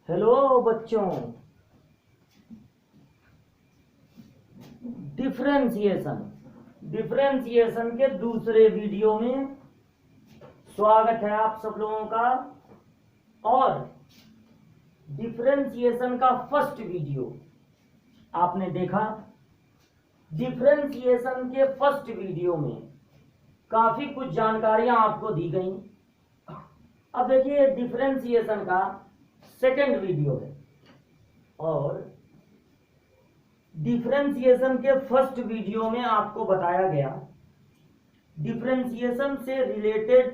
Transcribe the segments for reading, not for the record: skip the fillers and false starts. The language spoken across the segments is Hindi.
हेलो बच्चों, डिफरेंशिएशन डिफरेंशिएशन के दूसरे वीडियो में स्वागत है आप सब लोगों का। और डिफरेंशिएशन का फर्स्ट वीडियो आपने देखा। डिफरेंशिएशन के फर्स्ट वीडियो में काफी कुछ जानकारियां आपको दी गई। अब देखिए डिफरेंशिएशन का सेकंड वीडियो है और डिफरेंशिएशन के फर्स्ट वीडियो में आपको बताया गया डिफरेंशिएशन से रिलेटेड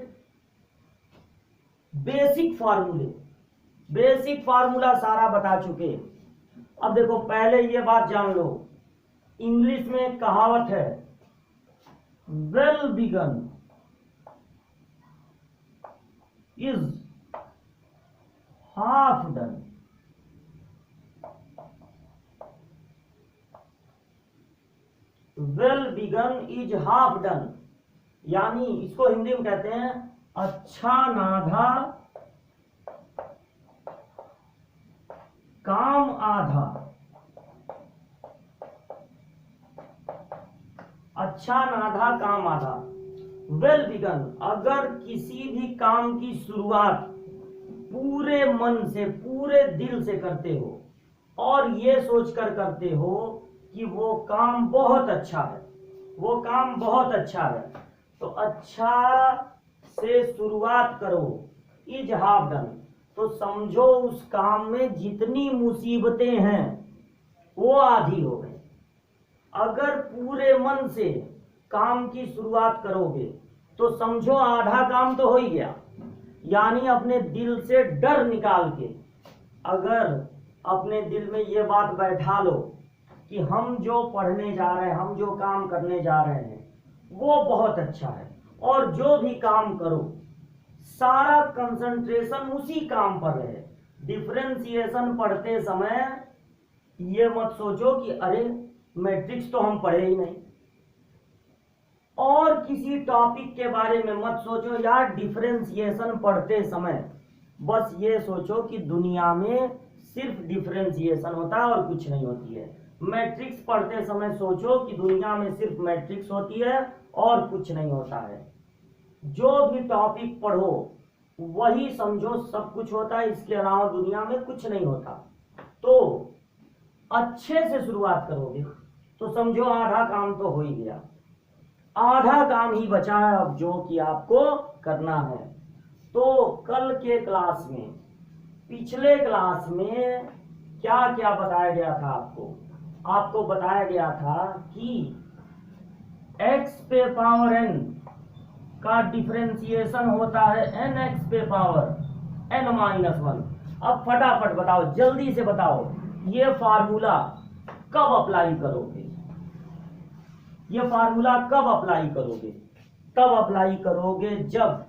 बेसिक फार्मूला सारा बता चुके। अब देखो पहले ये बात जान लो, इंग्लिश में एक कहावत है, well begun is half done. Well begun is half done, यानी इसको हिंदी में कहते हैं अच्छा नाधा काम आधा। अच्छा नाधा काम आधा। वेल बिगन, अगर किसी भी काम की शुरुआत पूरे मन से पूरे दिल से करते हो और ये सोचकर करते हो कि वो काम बहुत अच्छा है, वो काम बहुत अच्छा है, तो अच्छा से शुरुआत करो, इज हाफ डन। तो समझो उस काम में जितनी मुसीबतें हैं वो आधी हो गई। अगर पूरे मन से काम की शुरुआत करोगे तो समझो आधा काम तो हो ही गया। यानी अपने दिल से डर निकाल के अगर अपने दिल में ये बात बैठा लो कि हम जो पढ़ने जा रहे हैं, हम जो काम करने जा रहे हैं वो बहुत अच्छा है, और जो भी काम करो सारा कंसंट्रेशन उसी काम पर रहे। डिफरेंशिएशन पढ़ते समय ये मत सोचो कि अरे मैट्रिक्स तो हम पढ़े ही नहीं, और किसी टॉपिक के बारे में मत सोचो यार। डिफरेंशिएशन पढ़ते समय बस ये सोचो कि दुनिया में सिर्फ डिफरेंशिएशन होता है और कुछ नहीं होती है। मैट्रिक्स पढ़ते समय सोचो कि दुनिया में सिर्फ मैट्रिक्स होती है और कुछ नहीं होता है। जो भी टॉपिक पढ़ो वही समझो सब कुछ होता है, इसके अलावा दुनिया में कुछ नहीं होता। तो अच्छे से शुरुआत करोगे तो समझो आधा काम तो हो ही गया, आधा काम ही बचा है अब जो कि आपको करना है। तो कल के क्लास में, पिछले क्लास में क्या क्या बताया गया था आपको बताया गया था कि x पे पावर n का डिफरेंशिएशन होता है nx पे पावर n-1। अब फटाफट बताओ, जल्दी से बताओ, ये फार्मूला कब अप्लाई करोगे? ये फार्मूला कब अप्लाई करोगे? तब अप्लाई करोगे जब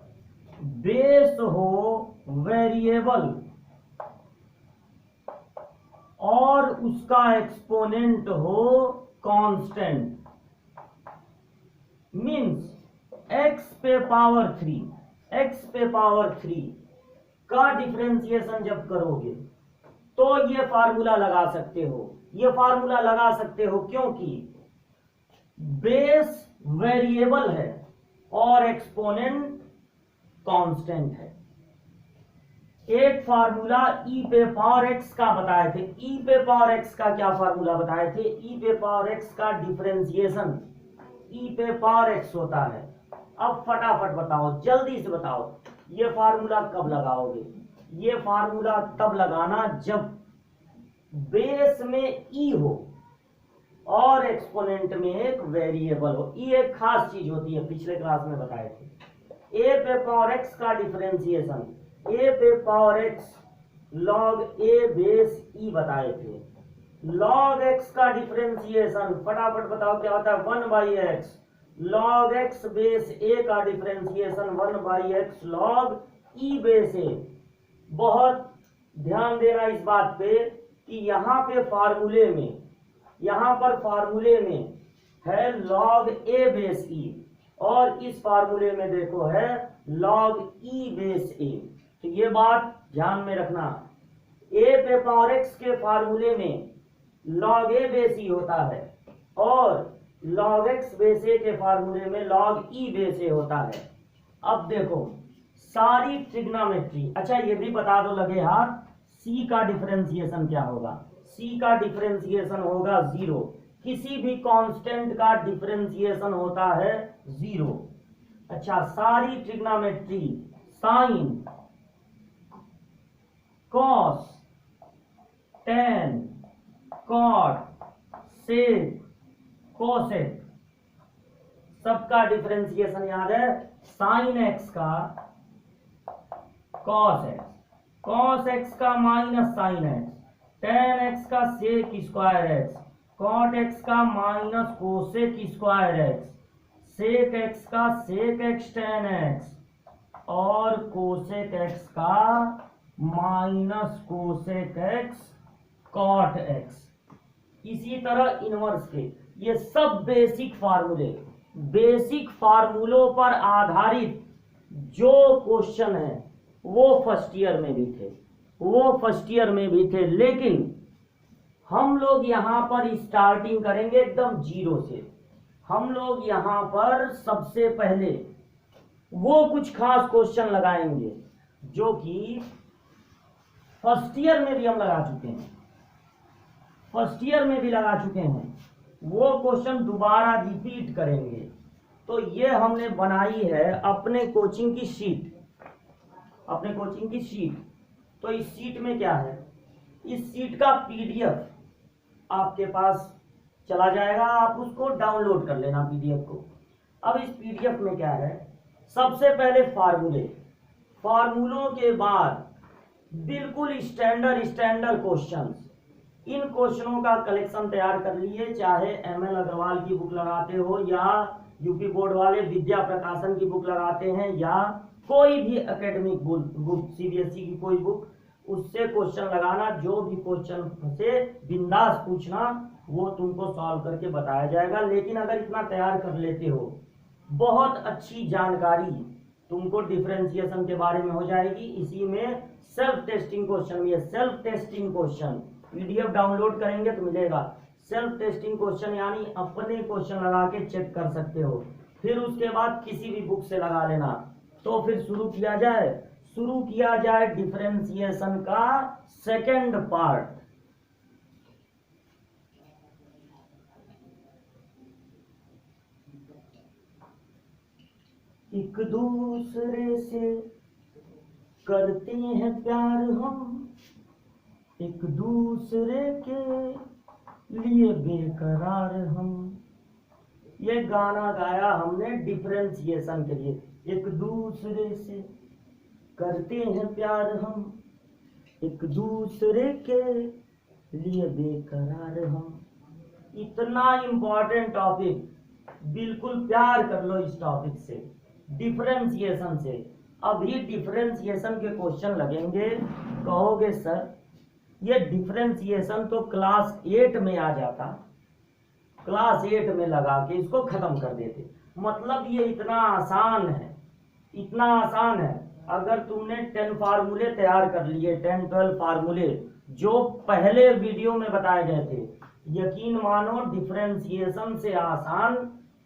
बेस हो वेरिएबल और उसका एक्सपोनेंट हो कांस्टेंट। मींस x पे पावर 3 का डिफरेंशिएशन जब करोगे तो ये फार्मूला लगा सकते हो। ये फार्मूला लगा सकते हो क्योंकि बेस वेरिएबल है और एक्सपोनेंट कांस्टेंट है। एक फार्मूला e पे पावर x का बताए थे। e पे पावर x का क्या फार्मूला बताए थे? e पे पावर x का डिफरेंशिएशन e पे पावर x होता है। अब फटाफट बताओ, जल्दी से बताओ, ये फार्मूला कब लगाओगे? ये फार्मूला तब लगाना जब बेस में e हो और एक्सपोनेंट में एक वेरिएबल हो। e एक खास चीज होती है, पिछले क्लास में बताए थे। a पे पावर x का डिफरेंशिएशन a पे power x log a base e बताए थे। log x का डिफरेंशिएशन फटाफट बताओ क्या होता है? 1/x। log x base a का differentiation 1/x log e base a। बहुत ध्यान देना इस बात पे कि यहाँ पे फार्मूले में, यहाँ पर फार्मूले में है log a बेस e और इस फार्मूले में देखो है log e बेस a। तो ये बात ध्यान में रखना, ए पे पावर एक्स के फार्मूले में log a बेस ई होता है और log x बेस ए के फार्मूले में log e बेस ए होता है। अब देखो सारी ट्रिग्नोमेट्री, अच्छा ये भी बता दो लगे हाथ, c का डिफरेंशिएशन क्या होगा? c का डिफरेंशिएशन होगा 0। किसी भी कांस्टेंट का डिफरेंशिएशन होता है 0। अच्छा सारी trigonometry sine, cos, tan, cot, sec, cosec, सबका डिफरेंशिएशन याद है। साइन एक्स का कॉस एक्स, कॉस एक्स का minus sine x, tan x का sec square x, cot x का minus cosec square x, sec x का सेक एक्स टेन एक्स और कोसेक एक्स का minus cosec x cot x. इसी तरह इनवर्स के ये सब बेसिक फार्मूले, बेसिक फार्मूलों पर आधारित जो क्वेश्चन है वो फर्स्ट ईयर में भी थे, वो फर्स्ट ईयर में भी थे। लेकिन हम लोग यहाँ पर स्टार्टिंग करेंगे एकदम जीरो से। हम लोग यहाँ पर सबसे पहले वो कुछ खास क्वेश्चन लगाएंगे जो कि फर्स्ट ईयर में भी हम लगा चुके हैं, फर्स्ट ईयर में भी लगा चुके हैं। वो क्वेश्चन दोबारा रिपीट करेंगे। तो ये हमने बनाई है अपने कोचिंग की शीट, अपने कोचिंग की शीट। तो इस शीट में क्या है, इस शीट का पीडीएफ आपके पास चला जाएगा, आप उसको डाउनलोड कर लेना पीडीएफ को। अब इस पीडीएफ में क्या है, सबसे पहले फार्मूले, फार्मूलों के बाद बिल्कुल स्टैंडर्ड क्वेश्चंस। इन क्वेश्चनों का कलेक्शन तैयार कर लिए, चाहे एमएल अग्रवाल की बुक लगाते हो या यूपी बोर्ड वाले विद्या प्रकाशन की बुक लगाते हैं या कोई भी एकेडमिक बुक सीबीएसई की कोई बुक, उससे क्वेश्चन लगाना। जो भी क्वेश्चन से बिंदास पूछना, वो तुमको सॉल्व करके बताया जाएगा। लेकिन अगर इतना तैयार कर लेते हो, बहुत अच्छी जानकारी तुमको डिफरेंशिएशन के बारे में हो जाएगी। इसी में सेल्फ टेस्टिंग क्वेश्चन भी है। Self testing question PDF download करेंगे तो मिलेगा। सेल्फ टेस्टिंग क्वेश्चन यानी अपने क्वेश्चन लगा के चेक कर सकते हो। फिर उसके बाद किसी भी बुक से लगा लेना। तो फिर शुरू किया जाए डिफरेंशिएशन का सेकंड पार्ट। एक दूसरे से करते हैं प्यार हम, एक दूसरे के लिए बेकरार हम। ये गाना गाया हमने डिफरेंशिएशन के लिए। एक दूसरे से करते हैं प्यार हम, एक दूसरे के लिए बेकरार हम। इतना इम्पोर्टेंट टॉपिक, बिल्कुल प्यार कर लो इस टॉपिक से, डिफरेंशिएशन से। अभी डिफरेंशिएशन के क्वेश्चन लगेंगे, कहोगे सर ये डिफरेंशिएशन तो क्लास 8 में आ जाता, क्लास 8 में लगा के इसको खत्म कर देते। मतलब ये इतना आसान है, इतना आसान है। अगर तुमने 10 फार्मूले तैयार कर लिए, 10-12 फार्मूले जो पहले वीडियो में बताए गए थे, यकीन मानो डिफरेंशिएशन से आसान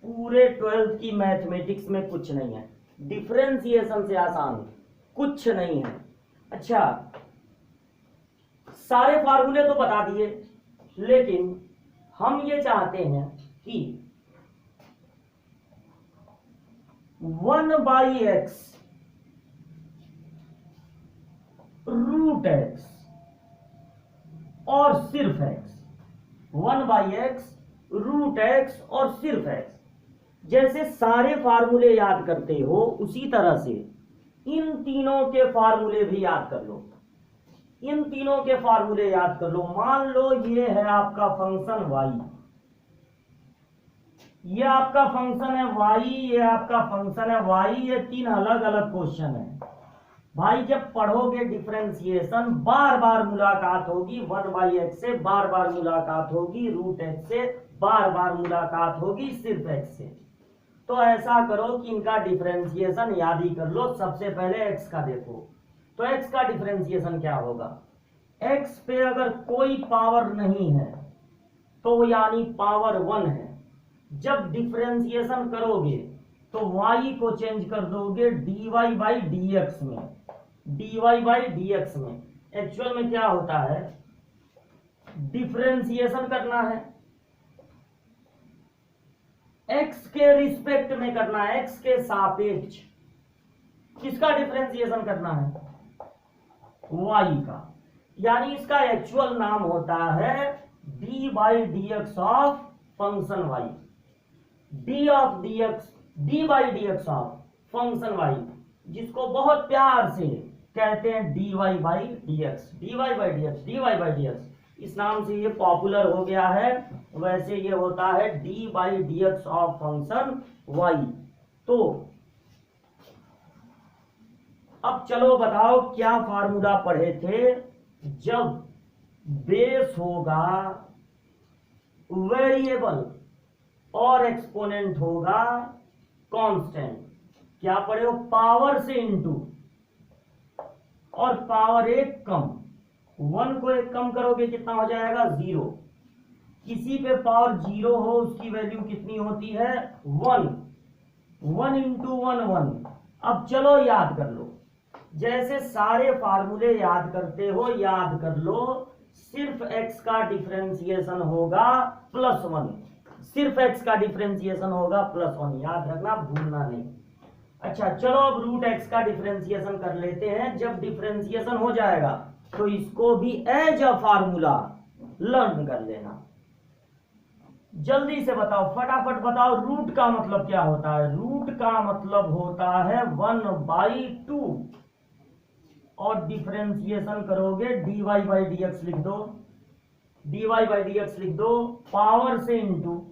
पूरे 12th की मैथमेटिक्स में कुछ नहीं है। डिफरेंशिएशन से आसान कुछ नहीं है। अच्छा सारे फार्मूले तो बता दिए, लेकिन हम ये चाहते हैं कि 1/x रूट x और सिर्फ x, 1/x रूट x और सिर्फ x। जैसे सारे फार्मूले याद करते हो उसी तरह से इन तीनों के फार्मूले भी याद कर लो, इन तीनों के फार्मूले याद कर लो। मान लो ये है आपका फंक्शन y, ये आपका फंक्शन है y, ये आपका फंक्शन है y। ये 3 अलग अलग क्वेश्चन है भाई। जब पढ़ोगे डिफरेंशिएशन बार बार मुलाकात होगी, 1/x से बार बार मुलाकात होगी, रूट x से बार बार मुलाकात होगी, सिर्फ x से। तो ऐसा करो कि इनका डिफरेंशिएशन याद ही कर लो। सबसे पहले x का देखो, तो x का डिफरेंशिएशन क्या होगा, x पे अगर कोई पावर नहीं है तो यानी पावर 1 है। जब डिफरेंशिएशन करोगे तो y को चेंज कर दोगे dy बाई dx में, dy बाई dx में। एक्चुअल में क्या होता है, डिफरेंशिएशन करना है, x के रिस्पेक्ट में करना है, x के सापेक्ष। किसका डिफरेंशिएशन करना है, y का। यानी इसका एक्चुअल नाम होता है D by D x of function y, D of D x, D by D x of function y, जिसको बहुत प्यार से कहते हैं dy by D x, dy by D x, dy by D x. इस नाम से ये पॉपुलर हो गया है। वैसे ये होता है D by D x of function y। तो अब चलो बताओ क्या फार्मूला पढ़े थे, जब बेस होगा वेरिएबल और एक्सपोनेंट होगा कांस्टेंट। क्या पढ़े हो, पावर से इनटू, और पावर एक कम, 1 को एक कम करोगे कितना हो जाएगा 0। किसी पे पावर 0 हो उसकी वैल्यू कितनी होती है 1, 1 इंटू 1 1। अब चलो याद कर लो, जैसे सारे फार्मूले याद करते हो याद कर लो। सिर्फ x का डिफरेंशिएशन होगा +1, सिर्फ x का डिफरेंशिएशन होगा +1, याद रखना, भूलना नहीं। अच्छा चलो अब रूट x का डिफरेंशिएशन कर लेते हैं। जब डिफरेंशिएशन हो जाएगा तो इसको भी एज अ फार्मूला लर्न कर लेना। जल्दी से बताओ, फटाफट बताओ, रूट का मतलब क्या होता है। रूट का मतलब होता है 1/2, और डिफरेंशिएशन करोगे dy बाई डी एक्स लिख दो, dy बाई डी एक्स लिख दो, पावर से इंटू,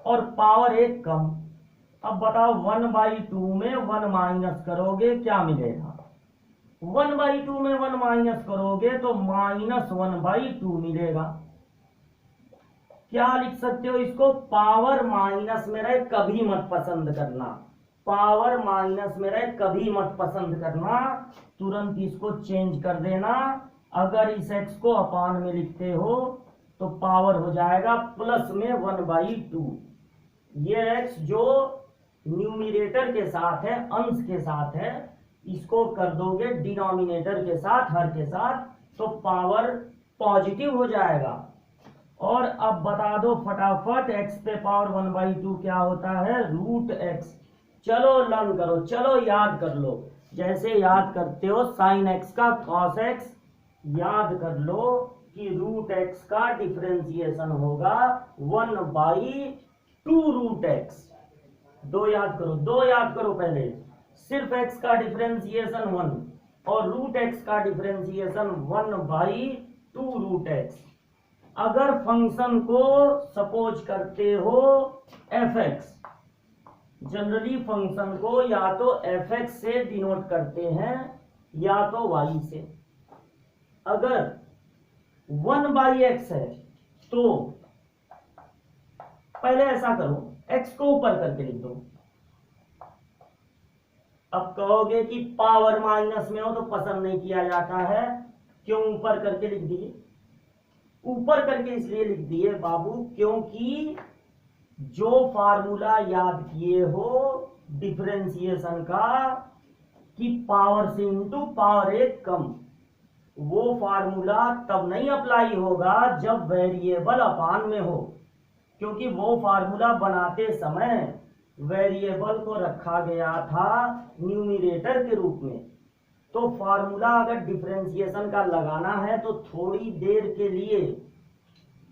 और पावर एक कम। अब बताओ 1/2 में 1 माइनस करोगे क्या मिलेगा, 1/2 में 1 माइनस करोगे तो -1/2 मिलेगा। क्या लिख सकते हो इसको, पावर माइनस में रहे कभी मत पसंद करना, पावर माइनस में रहे कभी मत पसंद करना, तुरंत इसको चेंज कर देना। अगर इस x को अपान में लिखते हो तो पावर हो जाएगा प्लस में 1/2। ये x जो न्यूमिनेटर के साथ है, अंश के साथ है, इसको कर दोगे डिनोमिनेटर के साथ, हर के साथ, तो पावर पॉजिटिव हो जाएगा। और अब बता दो फटाफट, x पे पावर 1/2 क्या होता है, √x। चलो लर्न करो, चलो याद कर लो, जैसे याद करते हो sin x का cos x, याद कर लो कि √x का डिफरेंशिएशन होगा 1/2√x। दो याद करो, दो याद करो पहले। सिर्फ x का डिफरेंशिएशन 1 और √x का डिफरेंशिएशन 1/2√x। अगर फंक्शन को सपोज करते हो fx, जनरली फंक्शन को या तो fx से डिनोट करते हैं या तो y से। अगर 1/x है तो पहले ऐसा करो, x को ऊपर करके लिख दो। अब कहोगे कि पावर माइनस में हो तो पसंद नहीं किया जाता है, क्यों ऊपर करके लिख दिए। ऊपर करके इसलिए लिख दिए बाबू क्योंकि जो फार्मूला याद किए हो डिफरेंशिएशन का कि पावर से इंटू पावर एक कम, वो फार्मूला तब नहीं अप्लाई होगा जब वेरिएबल अपान में हो, क्योंकि वो फार्मूला बनाते समय वेरिएबल को रखा गया था न्यूमिनेटर के रूप में। तो फार्मूला अगर डिफरेंशिएशन का लगाना है तो थोड़ी देर के लिए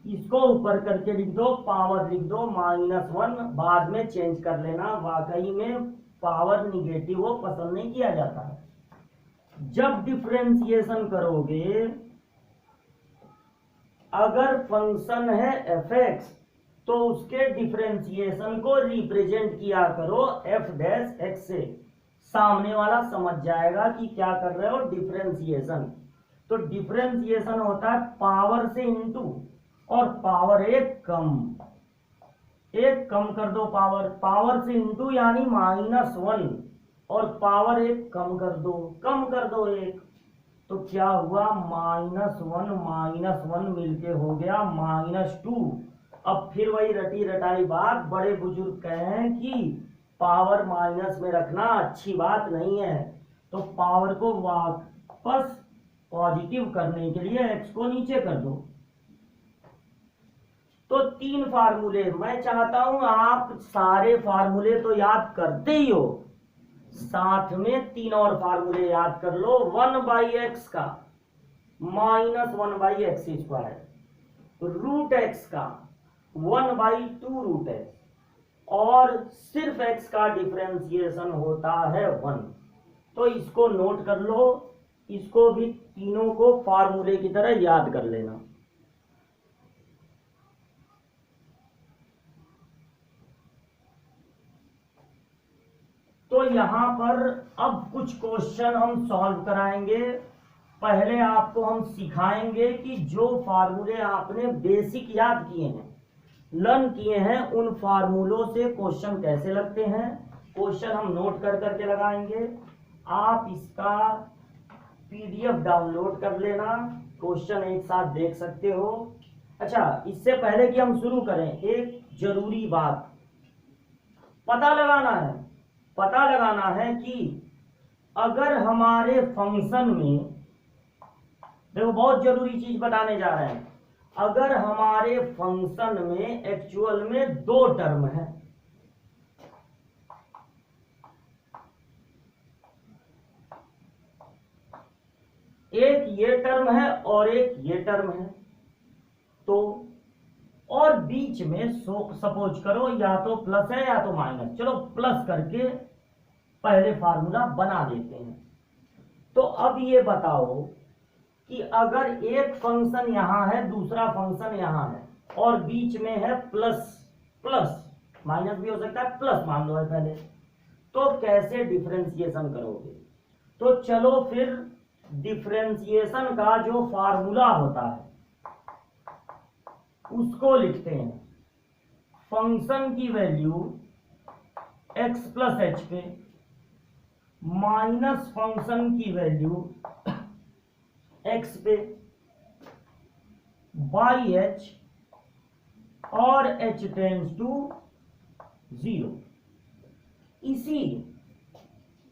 इसको ऊपर करके लिख दो, पावर लिख दो -1, बाद में चेंज कर लेना। वाकई में पावर निगेटिव हो पसंद नहीं किया जाता है। जब डिफरेंशिएशन करोगे, अगर फंक्शन है fx तो उसके डिफरेंशिएशन को रिप्रेजेंट किया करो f' से। सामने वाला समझ जाएगा कि क्या कर रहे हो, डिफरेंशिएशन। तो डिफरेंशिएशन होता है पावर से इंटू, और पावर एक कम कर दो, पावर से इंटू यानी -1, और पावर एक कम कर दो एक। तो क्या हुआ, -1 मिलके हो गया -2। अब फिर वही रटी रटाई बात, बड़े बुजुर्ग कहे हैं कि पावर माइनस में रखना अच्छी बात नहीं है, तो पावर को वापस पॉजिटिव करने के लिए x को नीचे कर दो। तो 3 फार्मूले, मैं चाहता हूं आप सारे फार्मूले तो याद करते ही हो, साथ में 3 और फार्मूले याद कर लो। 1/x का -1/x², √x का 1/2√x, और सिर्फ x का डिफरेंशिएशन होता है 1। तो इसको नोट कर लो, इसको भी तीनों को फार्मूले की तरह याद कर लेना। तो यहां पर अब कुछ क्वेश्चन हम सॉल्व कराएंगे। पहले आपको हम सिखाएंगे कि जो फार्मूले आपने बेसिक याद किए हैं, लर्न किए हैं, उन फार्मूलों से क्वेश्चन कैसे लगते हैं। क्वेश्चन हम नोट कर करके लगाएंगे, आप इसका PDF डाउनलोड कर लेना, क्वेश्चन एक साथ देख सकते हो। अच्छा, इससे पहले कि हम शुरू करें, एक जरूरी बात पता लगाना है कि अगर हमारे फंक्शन में, देखो बहुत जरूरी चीज बताने जा रहे हैं, अगर हमारे फंक्शन में एक्चुअल में 2 टर्म है, एक ये टर्म है और एक ये टर्म है, तो और बीच में सपोज करो या तो प्लस है या तो माइनस, चलो प्लस करके पहले फार्मूला बना देते हैं। तो अब ये बताओ कि अगर एक फंक्शन यहां है, दूसरा फंक्शन यहां है, और बीच में है प्लस, माइनस भी हो सकता है, प्लस मान लो है पहले, तो कैसे डिफरेंशिएशन करोगे। तो चलो फिर डिफरेंशिएशन का जो फार्मूला होता है उसको लिखते हैं। फंक्शन की वैल्यू x + h पे माइनस फंक्शन की वैल्यू x पे बाई h, और h टेंड्स टू 0।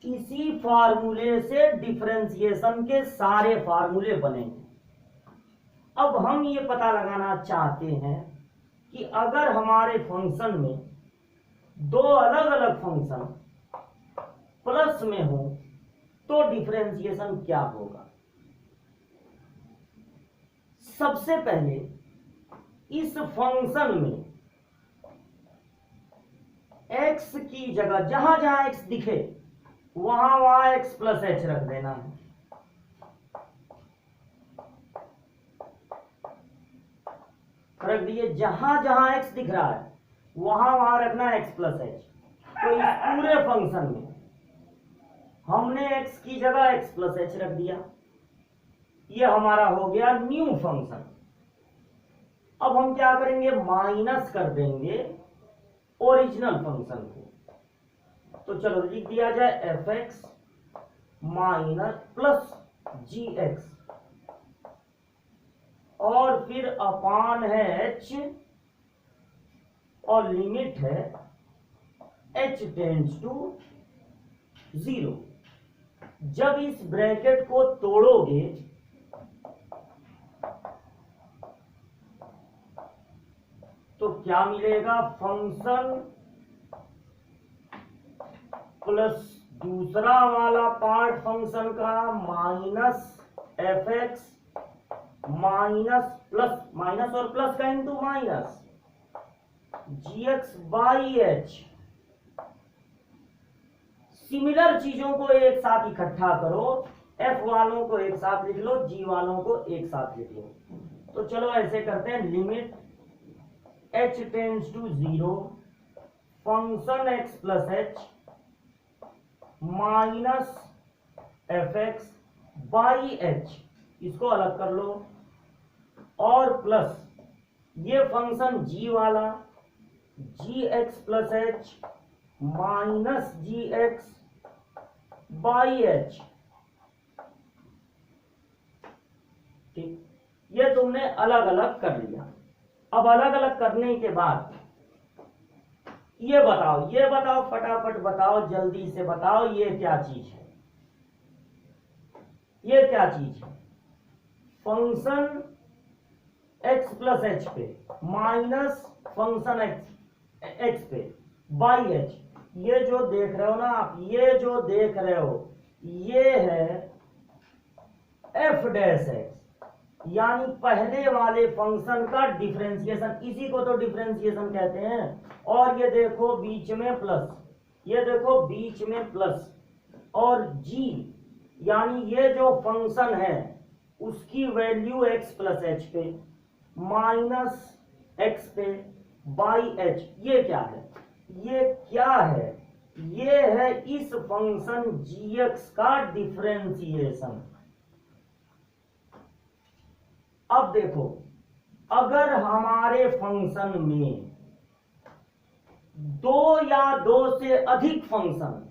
इसी फार्मूले से डिफरेंशिएशन के सारे फार्मूले बनेंगे। अब हम ये पता लगाना चाहते हैं कि अगर हमारे फंक्शन में 2 अलग अलग फंक्शन प्लस में हो तो डिफरेंशिएशन क्या होगा। सबसे पहले इस फंक्शन में x की जगह जहां जहां x दिखे वहां x + h रख देना है। रख दिए, जहां जहां x दिख रहा है वहां रखना x + h। तो इस पूरे फंक्शन में हमने x की जगह x + h रख दिया, ये हमारा हो गया न्यू फंक्शन। अब हम क्या करेंगे, माइनस कर देंगे ओरिजिनल फंक्शन को। तो चलो लिख दिया जाए fx माइनस +gx, और फिर अपान है h, और लिमिट है h टेंड्स टू 0। जब इस ब्रैकेट को तोड़ोगे तो क्या मिलेगा, फंक्शन प्लस दूसरा वाला पार्ट फंक्शन का माइनस fx माइनस और प्लस का into minus gx by h। Similar चीजों को एक साथ इकट्ठा करो, f वालों को एक साथ लिख लो, g वालों को एक साथ लिख लो। तो चलो ऐसे करते हैं, limit h tends to 0 function x + h minus fx by h, इसको अलग कर लो, और प्लस ये फंक्शन g वाला gx + h minus gx by h। ठीक, ये तुमने अलग अलग कर लिया। अब अलग अलग करने के बाद ये बताओ फटाफट बताओ, जल्दी से बताओ, ये क्या चीज है? ये क्या चीज है? फंक्शन x प्लस एच पे माइनस फंक्शन x पे बाई एच। ये जो देख रहे हो ना आप, ये जो देख रहे हो, ये है एफ डैश एक्स, यानी पहले वाले फंक्शन का डिफरेंशिएशन। इसी को तो डिफरेंशिएशन कहते हैं। और ये देखो बीच में प्लस, ये देखो बीच में प्लस, और g यानी ये जो फंक्शन है उसकी वैल्यू x प्लस एच पे माइनस x पे बाई एच। ये क्या है? ये क्या है? ये है इस फंक्शन gx का डिफरेंशिएशन। अब देखो, अगर हमारे फंक्शन में दो या दो से अधिक फंक्शन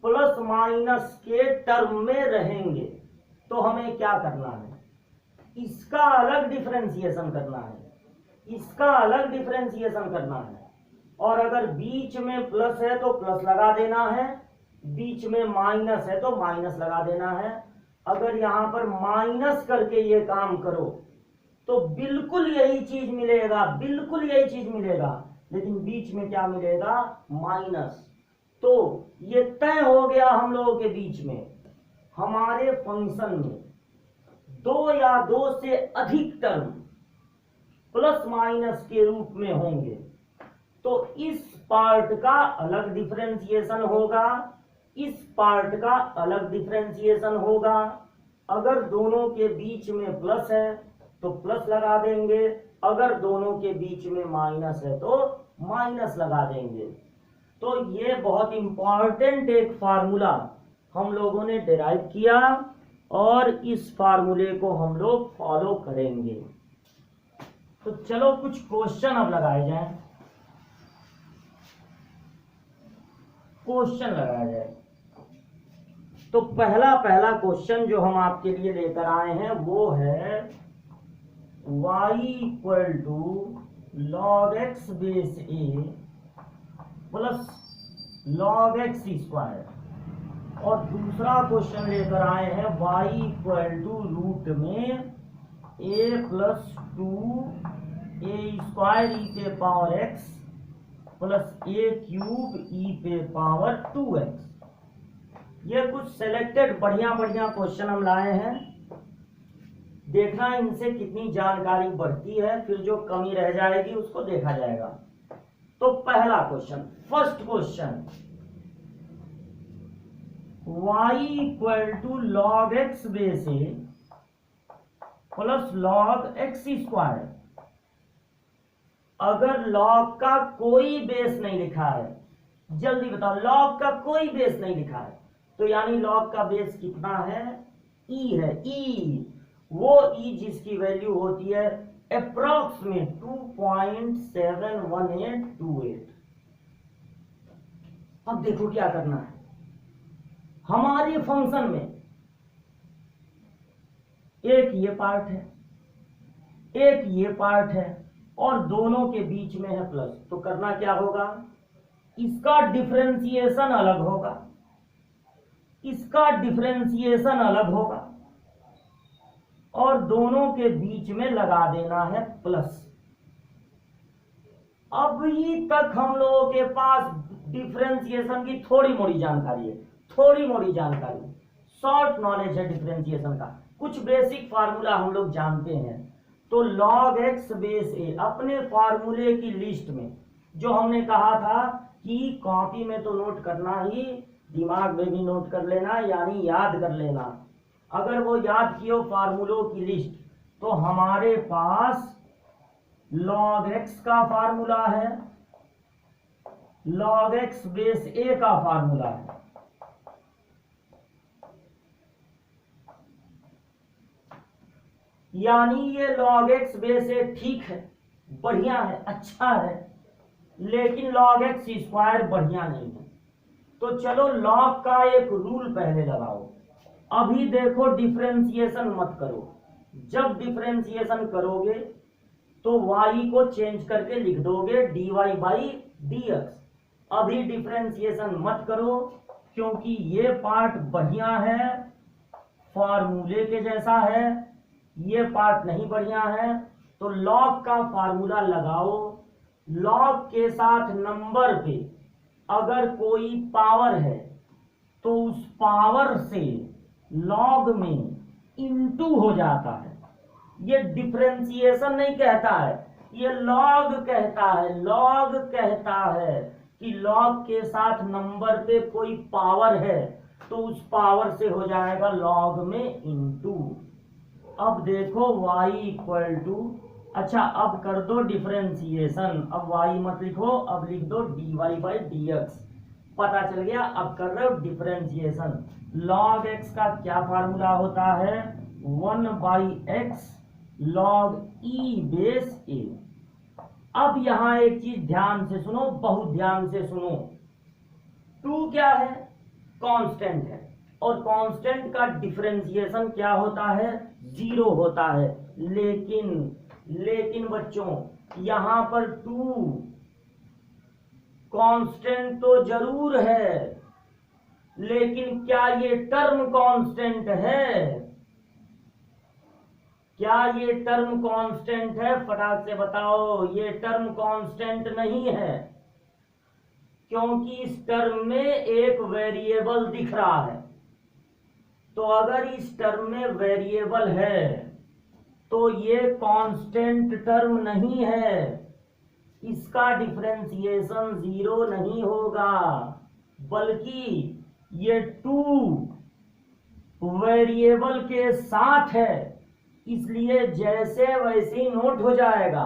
प्लस माइनस के टर्म में रहेंगे तो हमें क्या करना है? इसका अलग डिफरेंशिएशन करना है, इसका अलग डिफरेंशिएशन करना है। और अगर बीच में प्लस है तो प्लस लगा देना है, बीच में माइनस है तो माइनस लगा देना है। अगर यहां पर माइनस करके ये काम करो तो बिल्कुल यही चीज मिलेगा, बिल्कुल यही चीज मिलेगा, लेकिन बीच में क्या मिलेगा? माइनस। तो ये तय हो गया हम लोगों के बीच में, हमारे फंक्शन में दो या दो से अधिक टर्म प्लस माइनस के रूप में होंगे तो इस पार्ट का अलग डिफरेंशिएशन होगा, इस पार्ट का अलग डिफरेंशिएशन होगा। अगर दोनों के बीच में प्लस है तो प्लस लगा देंगे, अगर दोनों के बीच में माइनस है तो माइनस लगा देंगे। तो ये बहुत इंपॉर्टेंट एक फार्मूला हम लोगों ने डिराइव किया और इस फार्मूले को हम लोग फॉलो करेंगे। तो चलो कुछ क्वेश्चन अब लगाए जाएं, क्वेश्चन लगाया जाए। तो पहला क्वेश्चन जो हम आपके लिए लेकर आए हैं वो है y equal to log x base A plus log x square. और दूसरा क्वेश्चन लेकर आए हैं y इक्वल टू रूट में a plus 2 a square e पे power x plus a cube e पे पावर 2x। ये कुछ सेलेक्टेड बढ़िया बढ़िया क्वेश्चन हम लाए हैं। देखना इनसे कितनी जानकारी बढ़ती है, फिर जो कमी रह जाएगी उसको देखा जाएगा। तो पहला question, first question, y equal to log x base A plus log x square. अगर लॉग का कोई बेस नहीं लिखा है, जल्दी बताओ, लॉग का कोई बेस नहीं लिखा है तो यानी लॉग का बेस कितना है? ई है, ई। वो ई जिसकी वैल्यू होती है अप्रोक्सीमेट 2.71828। अब देखो क्या करना है। हमारे फंक्शन में एक ये पार्ट है, एक ये पार्ट है और दोनों के बीच में है प्लस। तो करना क्या होगा? इसका डिफरेंशिएशन अलग होगा, इसका डिफरेंशिएशन अलग होगा और दोनों के बीच में लगा देना है प्लस। अभी तक हम लोगों के पास डिफरेंशिएशन की थोड़ी मोड़ी जानकारी है, थोड़ी मोड़ी जानकारी, शॉर्ट नॉलेज है डिफरेंशिएशन का। कुछ बेसिक फार्मूला हम लोग जानते हैं। तो लॉग एक्स बेस ए अपने फार्मूले की लिस्ट में जो हमने कहा था कि कॉपी में तो नोट करना ही, दिमाग में भी नोट कर लेना, यानी याद कर लेना। अगर वो याद किए फार्मूलों की लिस्ट तो हमारे पास लॉग एक्स का फार्मूला है, लॉग एक्स बेस ए का फार्मूला है, यानी ये लॉग एक्स बेस ए ठीक है, बढ़िया है, अच्छा है, लेकिन लॉग एक्स स्क्वायर बढ़िया नहीं है। तो चलो लॉग का एक रूल पहले लगाओ। अभी देखो डिफरेंशिएशन मत करो, जब डिफरेंशिएशन करोगे तो y को चेंज करके लिख दोगे dy बाई dx। अभी डिफरेंशिएशन मत करो क्योंकि ये पार्ट बढ़िया है, फॉर्मूले के जैसा है, ये पार्ट नहीं बढ़िया है। तो लॉग का फार्मूला लगाओ, लॉग के साथ नंबर पे अगर कोई पावर है तो उस पावर से लॉग में इनटू हो जाता है। ये डिफरेंशिएशन नहीं कहता है, ये लॉग कहता है। लॉग कहता है कि लॉग के साथ नंबर पे कोई पावर है तो उस पावर से हो जाएगा लॉग में इनटू। अब देखो y इक्वल टू, अच्छा अब कर दो डिफरेंशिएशन, अब y मत लिखो, अब लिख दो dy बाई dx। पता चल गया। अब कर रहे हो डिफरेंशिएशन। लॉग x का क्या फार्मूला होता है, 1/x log e base a। अब यहां एक चीज ध्यान से सुनो, बहुत ध्यान से सुनो। 2 क्या है, कांस्टेंट है, और कांस्टेंट का डिफरेंशिएशन क्या होता है, 0 होता है। लेकिन बच्चों यहां पर 2 कांस्टेंट तो जरूर है, लेकिन क्या ये टर्म कांस्टेंट है, क्या ये टर्म कांस्टेंट है, फटाक से बताओ। ये टर्म कांस्टेंट नहीं है, क्योंकि इस टर्म में एक वेरिएबल दिख रहा है। तो अगर इस टर्म में वेरिएबल है तो ये कांस्टेंट टर्म नहीं है, इसका डिफरेंशिएशन 0 नहीं होगा, बल्कि ये 2 वेरिएबल के साथ है, इसलिए जैसे वैसे ही नोट हो जाएगा।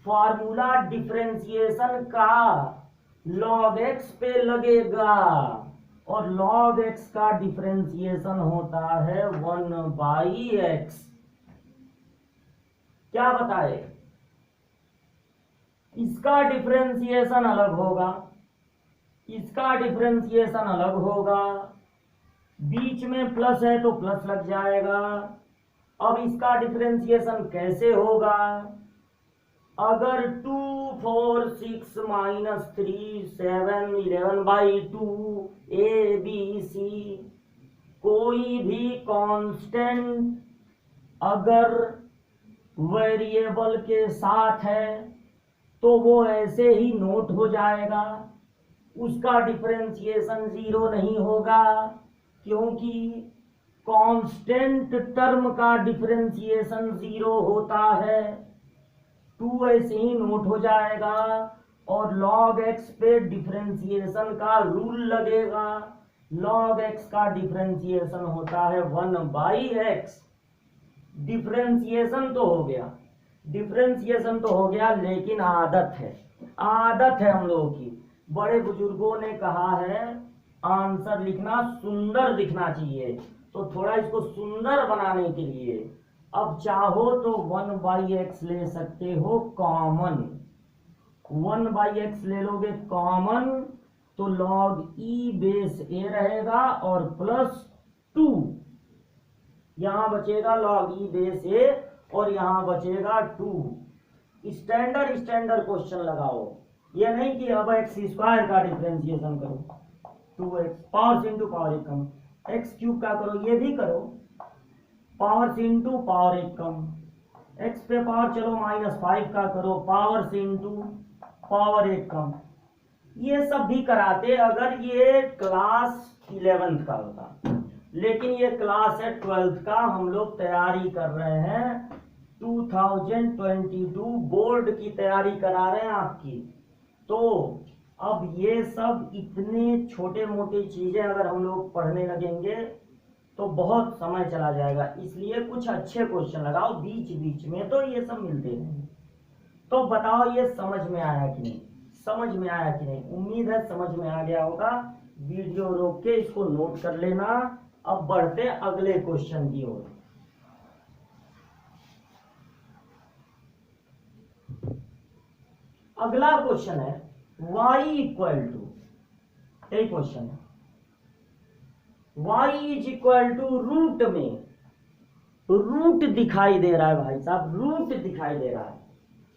फॉर्मूला डिफरेंशिएशन का log x पे लगेगा, और log x का डिफरेंशिएशन होता है 1/x। क्या बताए, इसका डिफरेंशिएशन अलग होगा, इसका डिफरेंशिएशन अलग होगा, बीच में प्लस है तो प्लस लग जाएगा। अब इसका डिफरेंशिएशन कैसे होगा, अगर 2 4 6 -3 7 11/2 a b c कोई भी कांस्टेंट अगर वेरिएबल के साथ है तो वो ऐसे ही नोट हो जाएगा, उसका डिफरेंशिएशन 0 नहीं होगा, क्योंकि कांस्टेंट टर्म का डिफरेंशिएशन 0 होता है। 2 ऐसे ही नोट हो जाएगा, और log x पे डिफरेंशिएशन का रूल लगेगा। log x का डिफरेंशिएशन होता है 1/x। डिफरेंशिएशन तो हो गया, डिफरेंशिएशन तो हो गया, लेकिन आदत है, आदत है हम लोगों की। बड़े बुजुर्गों ने कहा है आंसर लिखना सुंदर दिखना चाहिए, तो थोड़ा इसको सुंदर बनाने के लिए अब चाहो तो 1/x ले सकते हो कॉमन। 1/x ले लोगे कॉमन तो log e बेस a रहेगा, और प्लस 2 यहां बचेगा log e बेस a, और यहां बचेगा 2। स्टैंडर्ड क्वेश्चन लगाओ, ये नहीं कि अब x² का डिफरेंशिएशन करो, 2x पावर इंटू पावर एक कम, x क्यूब का करो, ये भी करो, पावर से इंटू पावर एक कम, x पे पावर चलो -5 का करो, पावर से इंटू पावर एक कम। ये सब भी कराते अगर ये क्लास 11th का होता, लेकिन ये क्लास है 12th का। हम लोग तैयारी कर रहे हैं 2022 बोर्ड की तैयारी करा रहे हैं आपकी। तो अब ये सब इतने छोटे मोटे चीजें अगर हम लोग पढ़ने लगेंगे तो बहुत समय चला जाएगा, इसलिए कुछ अच्छे क्वेश्चन लगाओ बीच बीच में, तो ये सब मिलते हैं। तो बताओ ये समझ में आया कि नहीं, समझ में आया कि नहीं, उम्मीद है समझ में आ गया होगा। वीडियो रोक के इसको नोट कर लेना। अब बढ़ते अगले क्वेश्चन की ओर। अगला क्वेश्चन है y इक्वल टू, यही क्वेश्चन है, y is equal to root में रूट दिखाई दे रहा है भाई साहब, रूट दिखाई दे रहा है।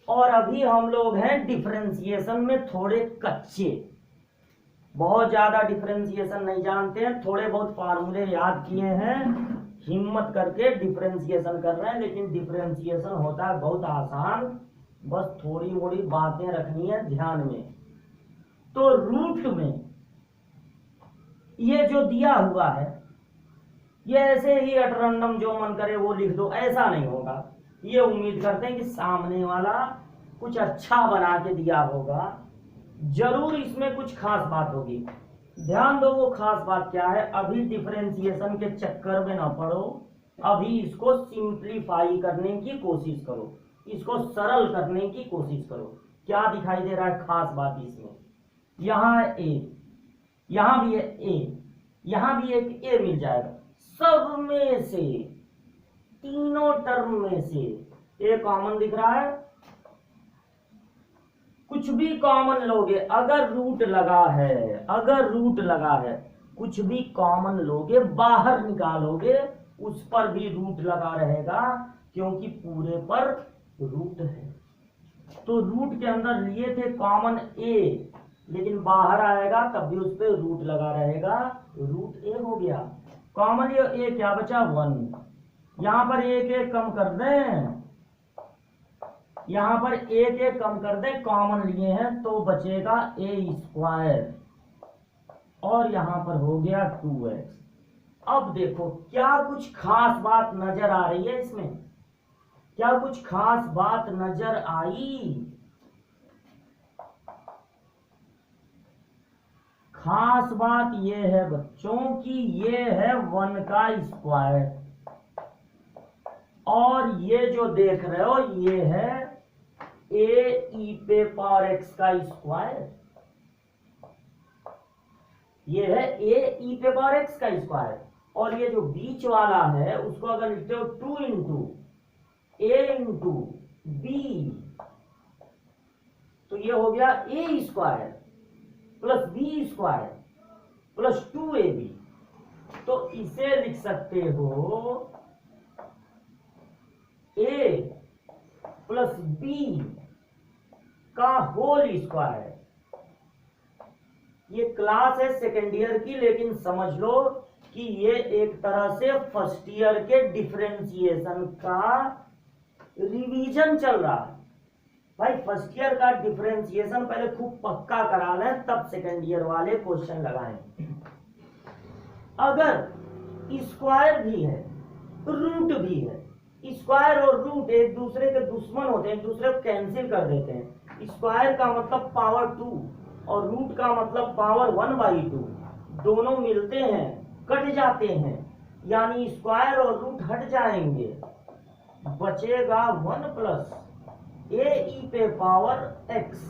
और अभी हम लोग हैं डिफरेंशिएशन में थोड़े कच्चे, बहुत ज्यादा डिफरेंशिएशन नहीं जानते हैं, थोड़े बहुत फार्मूले याद किए हैं, हिम्मत करके डिफरेंशिएशन कर रहे हैं। लेकिन डिफरेंशिएशन होता है बहुत आसान, बस थोड़ी मोड़ी बातें रखनी है ध्यान में। तो रूट में ये जो दिया हुआ है, ये ऐसे ही अटरंडम जो मन करे वो लिख दो, ऐसा नहीं होगा। ये उम्मीद करते हैं कि सामने वाला कुछ अच्छा बना के दिया होगा, जरूर इसमें कुछ खास बात होगी। ध्यान दो वो खास बात क्या है। अभी डिफरेंशिएशन के चक्कर में ना पड़ो, अभी इसको सिंप्लीफाई करने की कोशिश करो, इसको सरल करने की कोशिश करो। क्या दिखाई दे रहा है खास बात इसमें, यहाँ है ए, यहाँ भी है ए, यहाँ भी एक ए मिल जाएगा। सब में से, तीनों टर्म में से ए कॉमन दिख रहा है। कुछ भी कॉमन लोगे, अगर रूट लगा है, अगर रूट लगा है, कुछ भी कॉमन लोगे, बाहर निकालोगे, उस पर भी रूट लगा रहेगा, क्योंकि पूरे पर रूट है। तो रूट के अंदर लिए थे कॉमन ए, लेकिन बाहर आएगा तब भी उस पर रूट लगा रहेगा, रूट ए हो गया। कॉमन ये क्या बचा 1, यहां पर एक एक कम कर दें, यहां पर एक एक कम कर दें, कॉमन लिए हैं तो बचेगा ए स्क्वायर, और यहां पर हो गया 2x। अब देखो क्या कुछ खास बात नजर आ रही है इसमें, क्या कुछ खास बात नजर आई? खास बात यह है बच्चों की ये है 1 का स्क्वायर, और ये जो देख रहे हो ये है ए ई पे पावर एक्स का स्क्वायर, ये है ए ई पे पावर एक्स का स्क्वायर। और ये जो बीच वाला है उसको अगर लिखते हो 2 इंटू ए इंटू बी, तो ये हो गया a square plus b square plus 2ab। तो इसे लिख सकते हो a प्लस बी का होल स्क्वायर। ये क्लास है सेकेंड ईयर की, लेकिन समझ लो कि ये एक तरह से फर्स्ट ईयर के डिफरेंशिएशन का रिवीजन चल रहा है। भाई फर्स्ट ईयर का डिफरेंशिएशन पहले खूब पक्का करा लें, तब सेकेंड ईयर वाले क्वेश्चन लगाएं। अगर स्क्वायर भी है, रूट भी है, स्क्वायर और रूट एक दूसरे के दुश्मन होते हैं, एक दूसरे को कैंसिल कर देते हैं। स्क्वायर का मतलब पावर 2 और रूट का मतलब पावर 1/2, दोनों मिलते हैं, कट जाते हैं, यानी स्क्वायर और रूट हट जाएंगे, बचेगा 1 प्लस ए ई पे पावर एक्स।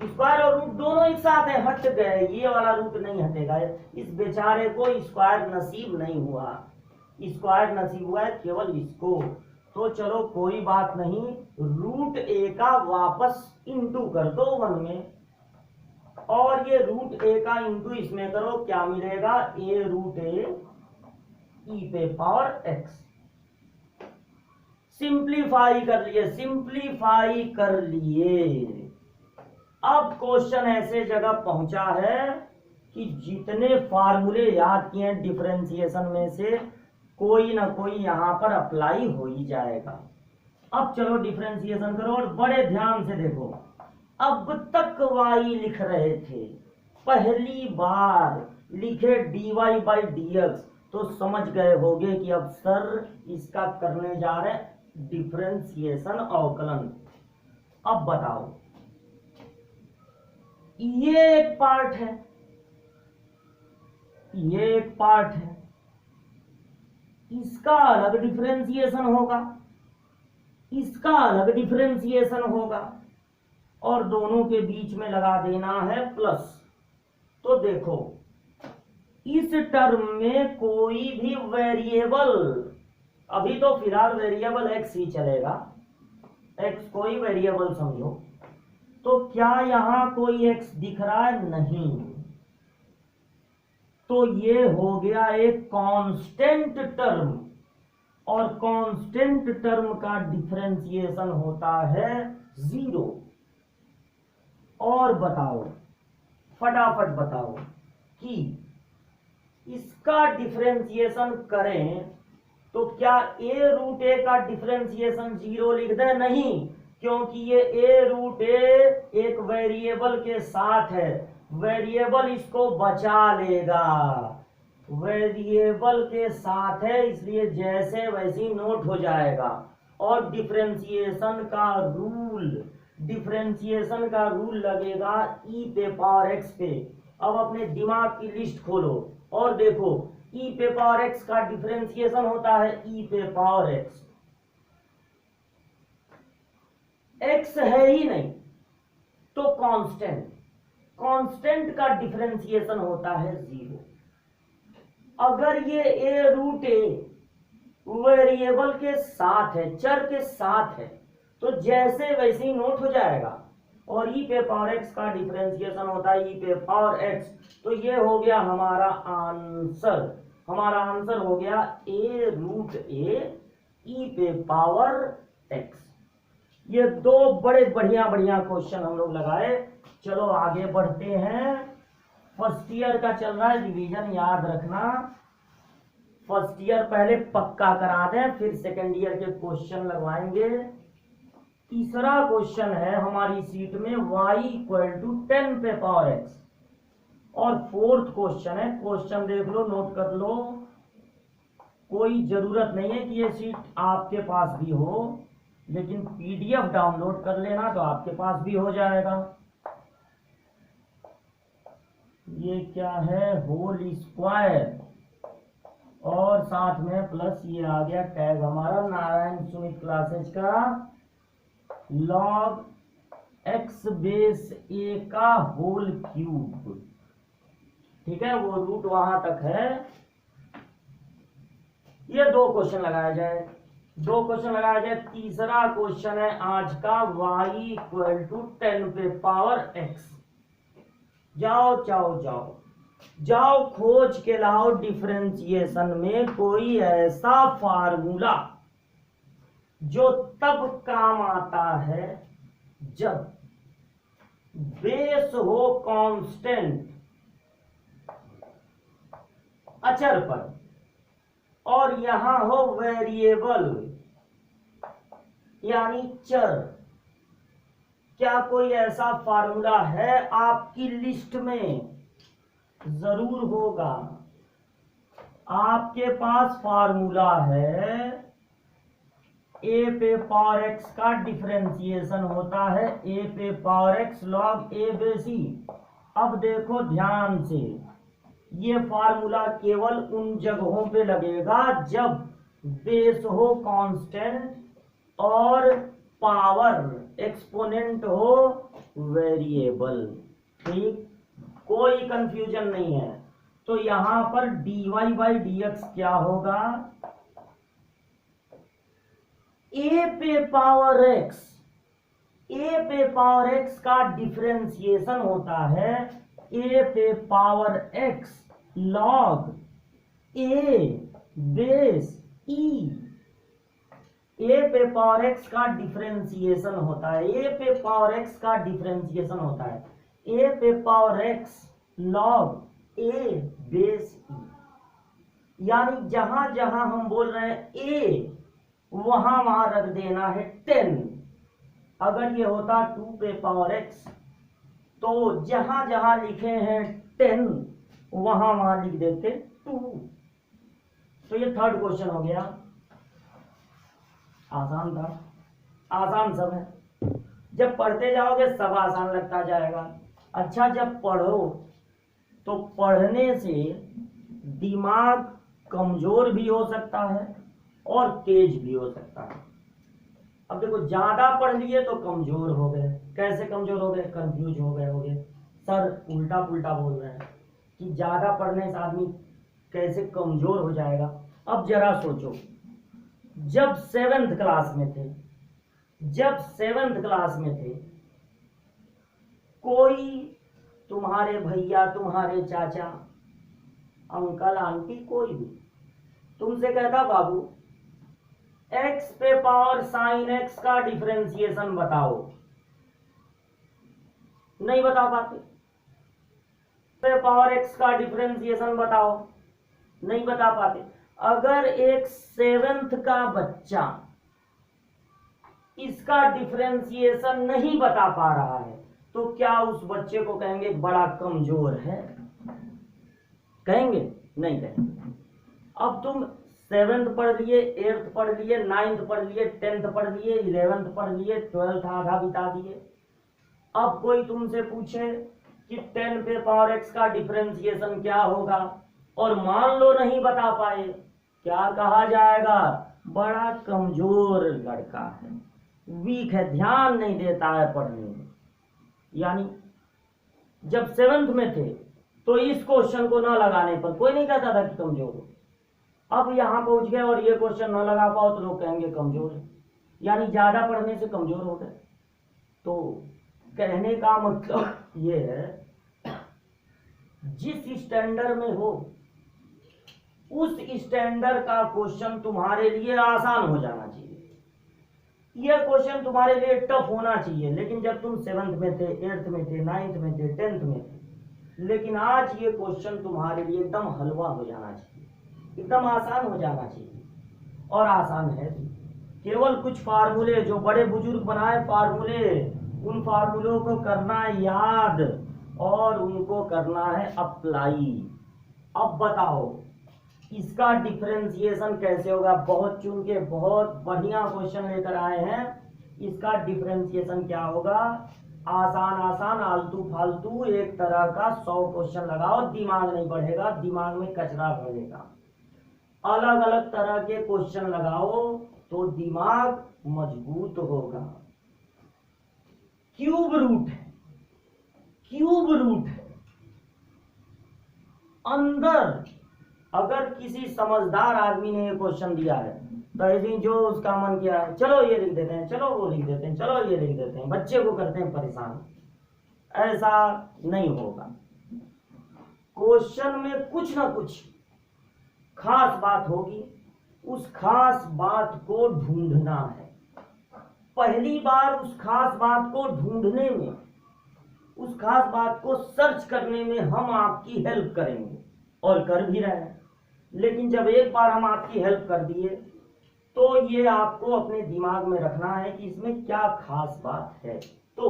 स्क्वायर और रूट दोनों एक साथ है, हट गए, ये वाला रूट नहीं हटेगा। इस बेचारे को स्क्वायर नसीब नहीं हुआ, स्क्वायर नसीब हुआ है केवल इसको। तो चलो कोई बात नहीं, रूट ए का वापस इंटू कर दो 1 में, और ये रूट ए का इंटू इसमें करो, क्या मिलेगा ए रूट ए ई पे पावर एक्स। सिंप्लीफाई कर लिए, सिंप्लीफाई कर लिए। अब क्वेश्चन ऐसे जगह पहुंचा है कि जितने फार्मूले याद किए हैं डिफरेंशिएशन में से कोई ना कोई यहां पर अप्लाई हो ही जाएगा। अब चलो डिफरेंशिएशन करो और बड़े ध्यान से देखो। अब तक y लिख रहे थे, पहली बार लिखे dy/dx, तो समझ गए होंगे कि अब सर इसका करने जा रहे हैं डिफरेंशिएशन अवकलन। अब बताओ, ये एक पार्ट है, ये एक पार्ट है, इसका अलग डिफरेंशिएशन होगा, इसका अलग डिफरेंशिएशन होगा, और दोनों के बीच में लगा देना है प्लस। तो देखो इस टर्म में कोई भी वेरिएबल, अभी तो फिलहाल वेरिएबल x ही चलेगा, x कोई वेरिएबल समझो, तो क्या यहां कोई x दिख रहा है? नहीं, तो ये हो गया एक कांस्टेंट टर्म, और कांस्टेंट टर्म का डिफरेंशिएशन होता है 0। और बताओ, फटाफट बताओ कि इसका डिफरेंशिएशन करें तो क्या a√a का डिफरेंशिएशन 0 लिख दें? नहीं, क्योंकि ये a√a एक वेरिएबल के साथ है, वेरिएबल इसको बचा लेगा, वेरिएबल के साथ है, इसलिए जैसे वैसे ही नोट हो जाएगा। और डिफरेंशिएशन का रूल लगेगा e पे पावर x पे। अब अपने दिमाग की लिस्ट खोलो और देखो, e पे पावर x का डिफरेंशिएशन होता है e पे पावर x। x है ही नहीं तो कांस्टेंट का डिफरेंशिएशन होता है 0। अगर ये a√a वेरिएबल के साथ है, चर के साथ है, तो जैसे वैसे ही नोट हो जाएगा। और e पे पावर x का डिफरेंशिएशन होता है e पे पावर x। तो ये हो गया हमारा आंसर, हमारा आंसर हो गया a√a e पे पावर x। ये दो बड़े बढ़िया बढ़िया क्वेश्चन हम लोग लगाए। चलो आगे बढ़ते हैं। फर्स्ट ईयर का चल रहा है रिवीजन, याद रखना। फर्स्ट ईयर पहले पक्का करा दें, फिर सेकेंड ईयर के क्वेश्चन लगवाएंगे। तीसरा क्वेश्चन है हमारी सीट में y = 10 पे पावर x। और फोर्थ क्वेश्चन है, क्वेश्चन देख लो, नोट कर लो। कोई जरूरत नहीं है कि ये सीट आपके पास भी हो, लेकिन पीडीएफ डाउनलोड कर लेना तो आपके पास भी हो जाएगा। ये क्या है, होल स्क्वायर और साथ में प्लस ये आ गया टैग हमारा नारायण सुमित क्लासेज का, log x बेस a का होल क्यूब। ठीक है, वो रूट वहां तक है। ये दो क्वेश्चन लगाया जाए। तीसरा क्वेश्चन है आज का y = 10 पे पावर x। जाओ खोज के लाओ डिफरेंशिएशन में कोई ऐसा फार्मूला जो तब काम आता है जब बेस हो कांस्टेंट अचर पर और यहां हो वेरिएबल यानी चर। क्या कोई ऐसा फार्मूला है? आपकी लिस्ट में जरूर होगा। आपके पास फार्मूला है, a पे पावर x का डिफरेंशिएशन होता है a पे power x log a base e। अब देखो ध्यान से, ये फार्मूला केवल उन जगहों पे लगेगा जब बेस हो कांस्टेंट और पावर एक्सपोनेंट हो वेरिएबल। ठीक, कोई कंफ्यूजन नहीं है। तो यहां पर dy/dx क्या होगा? a पे पावर x का डिफरेंशिएशन होता है a पे power x log a base e। a पे पावर x का डिफरेंशिएशन होता है a पे power x log a base e। यानी जहां जहां हम बोल रहे हैं a, वहां रख देना है 10। अगर ये होता 2 पे पावर x तो जहां जहां लिखे हैं 10 वहां लिख देते 2। तो ये थर्ड क्वेश्चन हो गया। आसान था, आसान सब है। जब पढ़ते जाओगे सब आसान लगता जाएगा। अच्छा, जब पढ़ो तो पढ़ने से दिमाग कमजोर भी हो सकता है और तेज भी हो सकता है। अब देखो, ज्यादा पढ़ लिए तो कमजोर हो गए। कैसे कमजोर हो गए? कंफ्यूज हो गए सर उल्टा पुल्टा बोल रहे हैं कि ज्यादा पढ़ने से आदमी कैसे कमजोर हो जाएगा। अब जरा सोचो, जब सेवेंथ क्लास में थे, कोई तुम्हारे भैया, तुम्हारे चाचा, अंकल, आंटी, कोई भी तुमसे कहता बाबू x पे पावर साइन x का डिफरेंशिएशन बताओ, नहीं बता पाते। पे पावर x का डिफरेंशिएशन बताओ, नहीं बता पाते। अगर एक 7th का बच्चा इसका डिफरेंशिएशन नहीं बता पा रहा है तो क्या उस बच्चे को कहेंगे बड़ा कमजोर है? कहेंगे? नहीं कहेंगे। अब तुम 7th पढ़ लिए, 8th पढ़ लिए, 9th पढ़ लिए, 10th पढ़ लिए, 11th पढ़ लिए, 12th आधा बिता दिए। अब कोई तुमसे पूछे कि 10 पे पावर x का डिफरेंशिएशन क्या होगा और मान लो नहीं बता पाए, क्या कहा जाएगा? बड़ा कमजोर लड़का है, वीक है, ध्यान नहीं देता है पढ़ने में। यानी जब 7th में थे तो इस क्वेश्चन को न लगाने पर कोई नहीं कहता था कि कमजोर हो। अब यहां पहुंच गए और ये क्वेश्चन न लगा पाओ तो लोग कहेंगे कमजोर है, यानी ज्यादा पढ़ने से कमजोर हो गए। तो कहने का मतलब ये है, जिस स्टैंडर्ड में हो उस स्टैंडर्ड का क्वेश्चन तुम्हारे लिए आसान हो जाना चाहिए। यह क्वेश्चन तुम्हारे लिए टफ होना चाहिए, लेकिन जब तुम 7th में थे, 8th में थे, 9th में थे, 10th में थे, लेकिन आज ये क्वेश्चन तुम्हारे लिए एकदम हलवा हो जाना चाहिए, एकदम आसान हो जाना चाहिए। और आसान है भी। केवल कुछ फार्मूले जो बड़े बुजुर्ग बनाए फार्मूले, उन फार्मूलों को करना है याद और उनको करना है अप्लाई। अब बताओ इसका डिफरेंशिएशन कैसे होगा? बहुत चुन के बहुत बढ़िया क्वेश्चन लेकर आए हैं। इसका डिफरेंशिएशन क्या होगा? आसान आसान आलतू फालतू एक तरह का 100 क्वेश्चन लगाओ, दिमाग नहीं बढ़ेगा, दिमाग में कचरा भरेगा। अलग अलग तरह के क्वेश्चन लगाओ तो दिमाग मजबूत होगा। क्यूब रूट है, क्यूब रूट है अंदर। अगर किसी समझदार आदमी ने ये क्वेश्चन दिया है तो ऐसे जो उसका मन किया है, चलो ये लिख देते हैं, चलो वो लिख देते हैं, चलो ये लिख देते हैं, बच्चे को करते हैं परेशान। ऐसा नहीं होगा। क्वेश्चन में कुछ ना कुछ खास बात होगी, उस खास बात को ढूंढना है। पहली बार उस खास बात को ढूंढने में, उस खास बात को सर्च करने में हम आपकी हेल्प करेंगे और कर भी रहे हैं। लेकिन जब एक बार हम आपकी हेल्प कर दिए तो ये आपको अपने दिमाग में रखना है कि इसमें क्या खास बात है। तो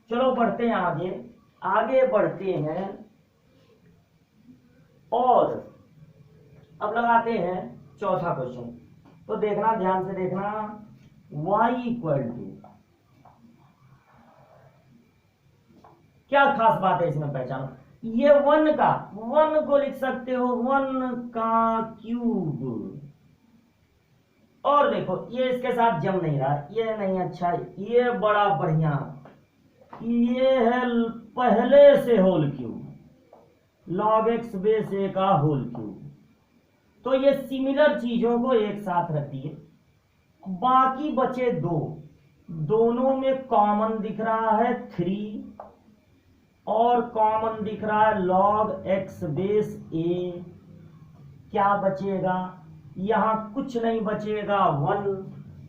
चलो बढ़ते हैं आगे, आगे बढ़ते हैं और अब लगाते हैं चौथा क्वेश्चन। तो देखना, ध्यान से देखना, y इक्वल टू, क्या खास बात है इसमें पहचानो। ये 1 का, 1 को लिख सकते हो 1 का क्यूब। और देखो ये इसके साथ जम नहीं रहा, ये नहीं, अच्छा ये बड़ा बढ़िया, ये है पहले से whole cube, log x base a का होल क्यूब। तो ये सिमिलर चीजों को एक साथ रख दिए। बाकी बचे दो, दोनों में कॉमन दिख रहा है 3 और कॉमन दिख रहा है log x बेस a। क्या बचेगा? यहां कुछ नहीं बचेगा 1,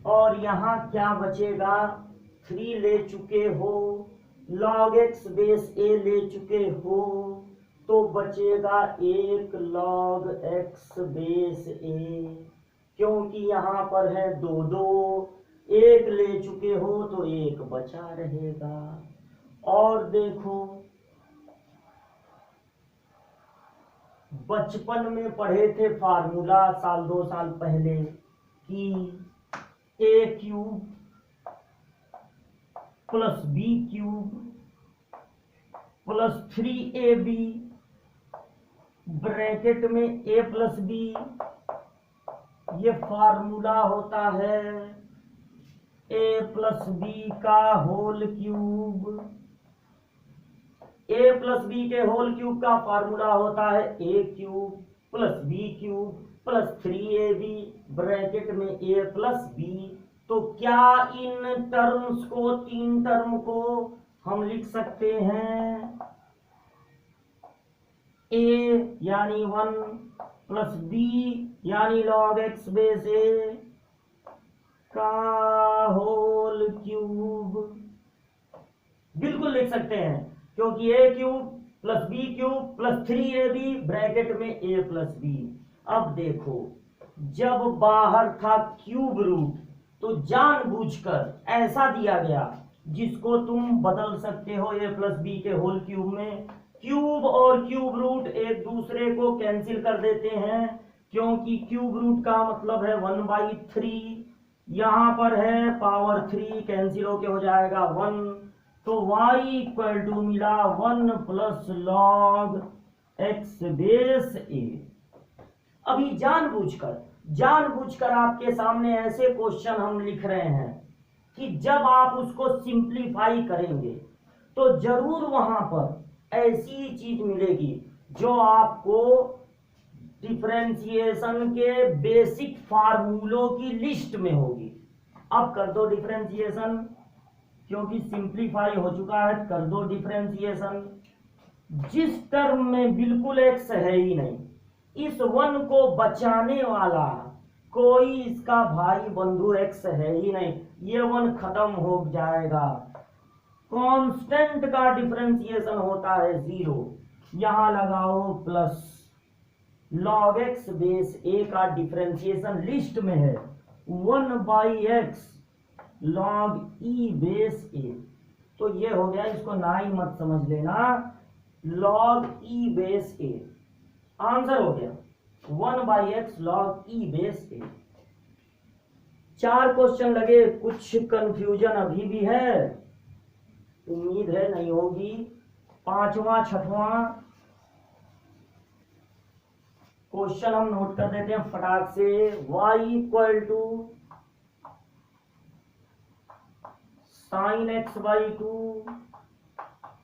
और यहां क्या बचेगा? 3 ले चुके हो, log x बेस a ले चुके हो, तो बचेगा 1 log x बेस a। क्योंकि यहां पर है 2, 1 ले चुके हो तो 1 बचा रहेगा। और देखो बचपन में पढ़े थे फार्मूला साल 2 साल पहले कि a cube plus b cube plus 3ab bracket में a प्लस b, ये फार्मूला होता है a प्लस b का whole cube. a plus B के होल क्यूब का फार्मूला होता है a cube plus b cube plus 3ab bracket में a प्लस b। तो क्या इन टर्म्स को, 3 टर्म को हम लिख सकते हैं a यानी 1 प्लस b यानी log x बेस a का होल क्यूब, बिल्कुल लिख सकते हैं, क्योंकि a cube plus b cube plus 3ab bracket में a प्लस बी। अब देखो, जब बाहर था क्यूब रूट तो जानबूझकर ऐसा दिया गया जिसको तुम बदल सकते हो a प्लस बी के होल क्यूब में। क्यूब और क्यूब रूट एक दूसरे को कैंसिल कर देते हैं, क्योंकि क्यूब रूट का मतलब है 1/3, यहां पर है पावर 3, कैंसिल होके हो जाएगा 1, तो y इक्वल टू मिला 1 plus log x base a। अभी जानबूझकर आपके सामने ऐसे क्वेश्चन हम लिख रहे हैं कि जब आप उसको सिंप्लीफाई करेंगे तो जरूर वहां पर ऐसी चीज मिलेगी जो आपको डिफरेंशिएशन के बेसिक फार्मूलों की लिस्ट में होगी। अब कर दो डिफरेंशिएशन, क्योंकि सिंप्लीफाई हो चुका है, कर दो डिफरेंशिएशन। जिस टर्म में बिल्कुल एक्स है ही नहीं, इस वन को बचाने वाला कोई इसका भाई बंधु एक्स है ही नहीं, ये वन खत्म हो जाएगा। कांस्टेंट का डिफरेंशिएशन होता है 0, यहां लगाओ प्लस लॉग एक्स बेस ए का डिफरेंशिएशन लिस्ट में है 1/x लॉग ई बेस ए। तो ये हो गया, इसको ना ही मत समझ लेना, log E base A answer हो गया 1/x लॉग ई बेस ए। 4 क्वेश्चन लगे, कुछ कंफ्यूजन अभी भी है, उम्मीद है नहीं होगी। 5वां 6वां क्वेश्चन हम नोट कर देते हैं फटाक से। y equal to sine x/2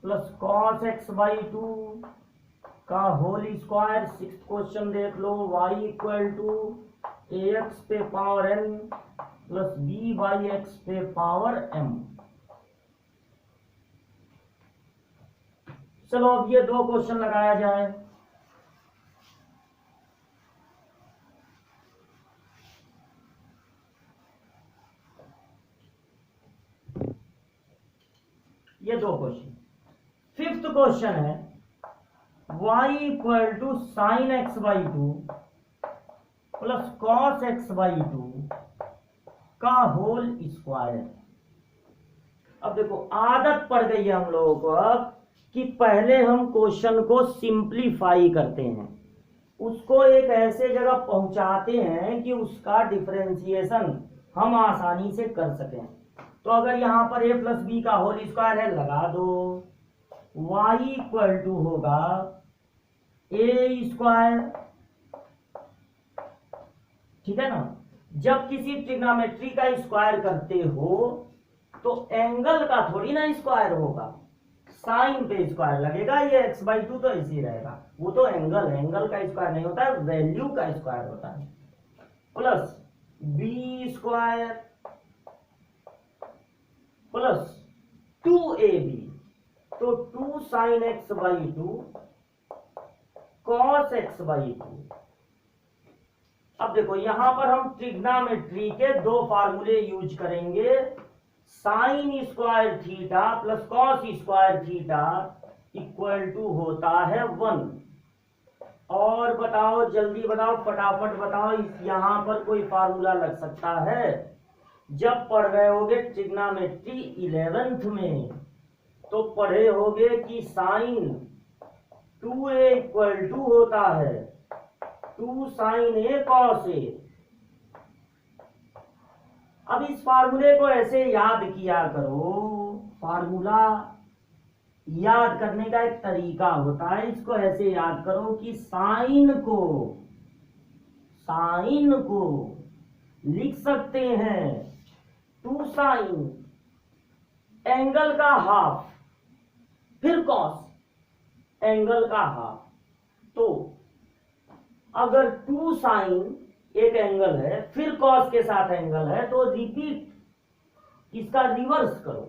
plus cos x/2 का होल स्क्वायर। 6th क्वेश्चन देख लो, y इक्वल टू ax पे पावर n प्लस b/x पे पावर m। चलो अब ये 2 क्वेश्चन लगाया जाए। ये 2 क्वेश्चन। 5th क्वेश्चन है y equal to sine x/2 plus cos x/2 का होल स्क्वायर। अब देखो, आदत पड़ गई है हम लोगों को अब कि पहले हम क्वेश्चन को सिंप्लीफाई करते हैं, उसको एक ऐसे जगह पहुंचाते हैं कि उसका डिफरेंशिएशन हम आसानी से कर सकें। तो अगर यहां पर a प्लस बी का होल स्क्वायर है, लगा दो, y इक्वल टू होगा a स्क्वायर, ठीक है ना। जब किसी ट्रिग्नोमेट्री का स्क्वायर करते हो तो एंगल का थोड़ी ना स्क्वायर होगा, साइन पे स्क्वायर लगेगा, ये x/2 तो ऐसे ही रहेगा, वो तो एंगल है, एंगल का स्क्वायर नहीं होता है, वैल्यू का स्क्वायर होता है। Plus b square plus 2ab, तो 2 साइन x/2 कॉस x/2। अब देखो, यहां पर हम ट्रिग्नोमेट्री के 2 फार्मूले यूज करेंगे, sine square theta plus cos square theta equal to होता है 1। और बताओ, जल्दी बताओ, फटाफट बताओ, यहां पर कोई फार्मूला लग सकता है? जब पढ़ रहे होगे ट्रिग्नोमेट्री 11th में तो पढ़े होगे कि साइन 2a इक्वल टू होता है 2 साइन a कॉस a। अब इस फार्मूले को ऐसे याद किया करो, फार्मूला याद करने का एक तरीका होता है, इसको ऐसे याद करो कि साइन को लिख सकते हैं 2 साइन एंगल का हाफ, फिर कॉस एंगल का हाफ। तो अगर 2 साइन एक एंगल है, फिर कॉस के साथ एंगल है, तो रिपीट इसका रिवर्स करो,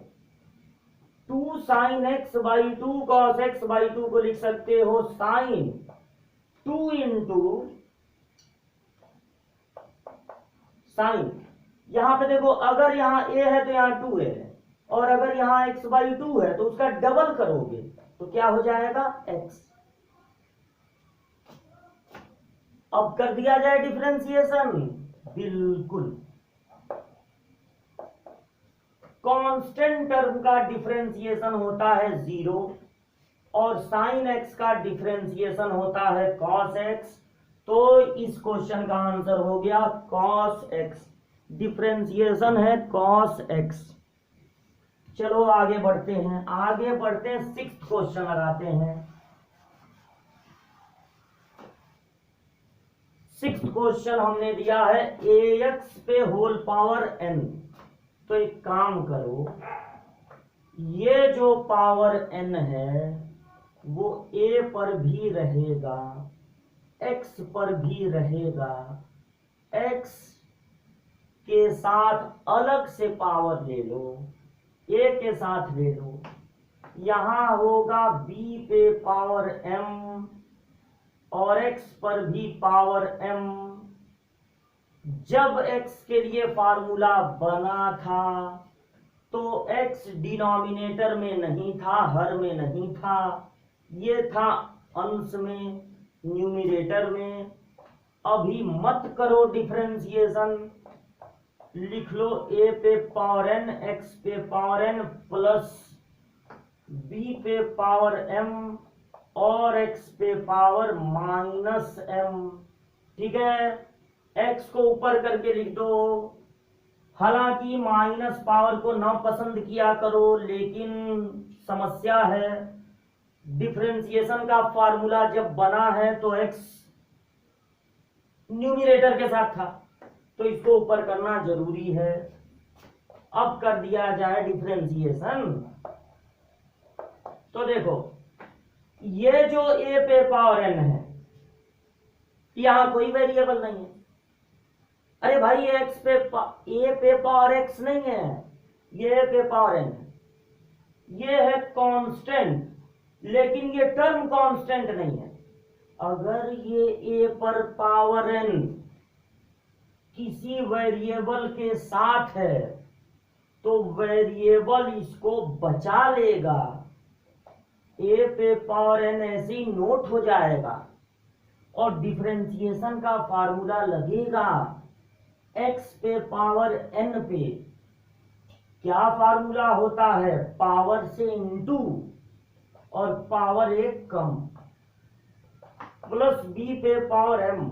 2 साइन x/2 कॉस x/2 को लिख सकते हो साइन 2 इंटू साइन यहाँ पे देखो, अगर यहाँ a है तो यहाँ 2a है, और अगर यहाँ x/2 है तो उसका डबल करोगे तो क्या हो जाएगा, x। अब कर दिया जाए डिफरेंशिएशन, बिल्कुल। कांस्टेंट टर्म का डिफरेंशिएशन होता है 0 और साइन x का डिफरेंशिएशन होता है cos x। तो इस क्वेश्चन का आंसर हो गया cos x, डिफरेंशिएशन है cos x। चलो आगे बढ़ते हैं, सिक्स्थ क्वेश्चन लगाते हैं। सिक्स्थ क्वेश्चन हमने दिया है ax पे होल पावर n। तो एक काम करो, ये जो पावर n है वो a पर भी रहेगा, x पर भी रहेगा, x के साथ अलग से पावर ले लो, a के साथ ले लो। यहां होगा b पे पावर m और x पर भी पावर m। जब x के लिए फार्मूला बना था तो x डिनोमिनेटर में नहीं था, हर में नहीं था, ये था अंश में, न्यूमिनेटर में। अभी मत करो डिफरेंशिएशन, लिख लो a पे पावर n, x पे पावर n प्लस b पे पावर m और x पे पावर माइनस m। ठीक है, x को ऊपर करके लिख दो। हालांकि माइनस पावर को ना पसंद किया करो, लेकिन समस्या है, डिफरेंशिएशन का फार्मूला जब बना है तो x न्यूमिनेटर के साथ था, तो इसको ऊपर करना जरूरी है। अब कर दिया जाए डिफरेंशिएशन। तो देखो, ये जो a पे पावर n है, यहां कोई वेरिएबल नहीं है। अरे भाई, a पे पावर x नहीं है, ये a पे पावर n है, ये है कांस्टेंट, लेकिन ये टर्म कांस्टेंट नहीं है। अगर ये a पर पावर n किसी वेरिएबल के साथ है तो वेरिएबल इसको बचा लेगा, a पे पावर n ऐसे ही नोट हो जाएगा और डिफरेंशिएशन का फार्मूला लगेगा x पे पावर n पे। क्या फार्मूला होता है, पावर से इंटू और पावर एक कम, प्लस b पे पावर m।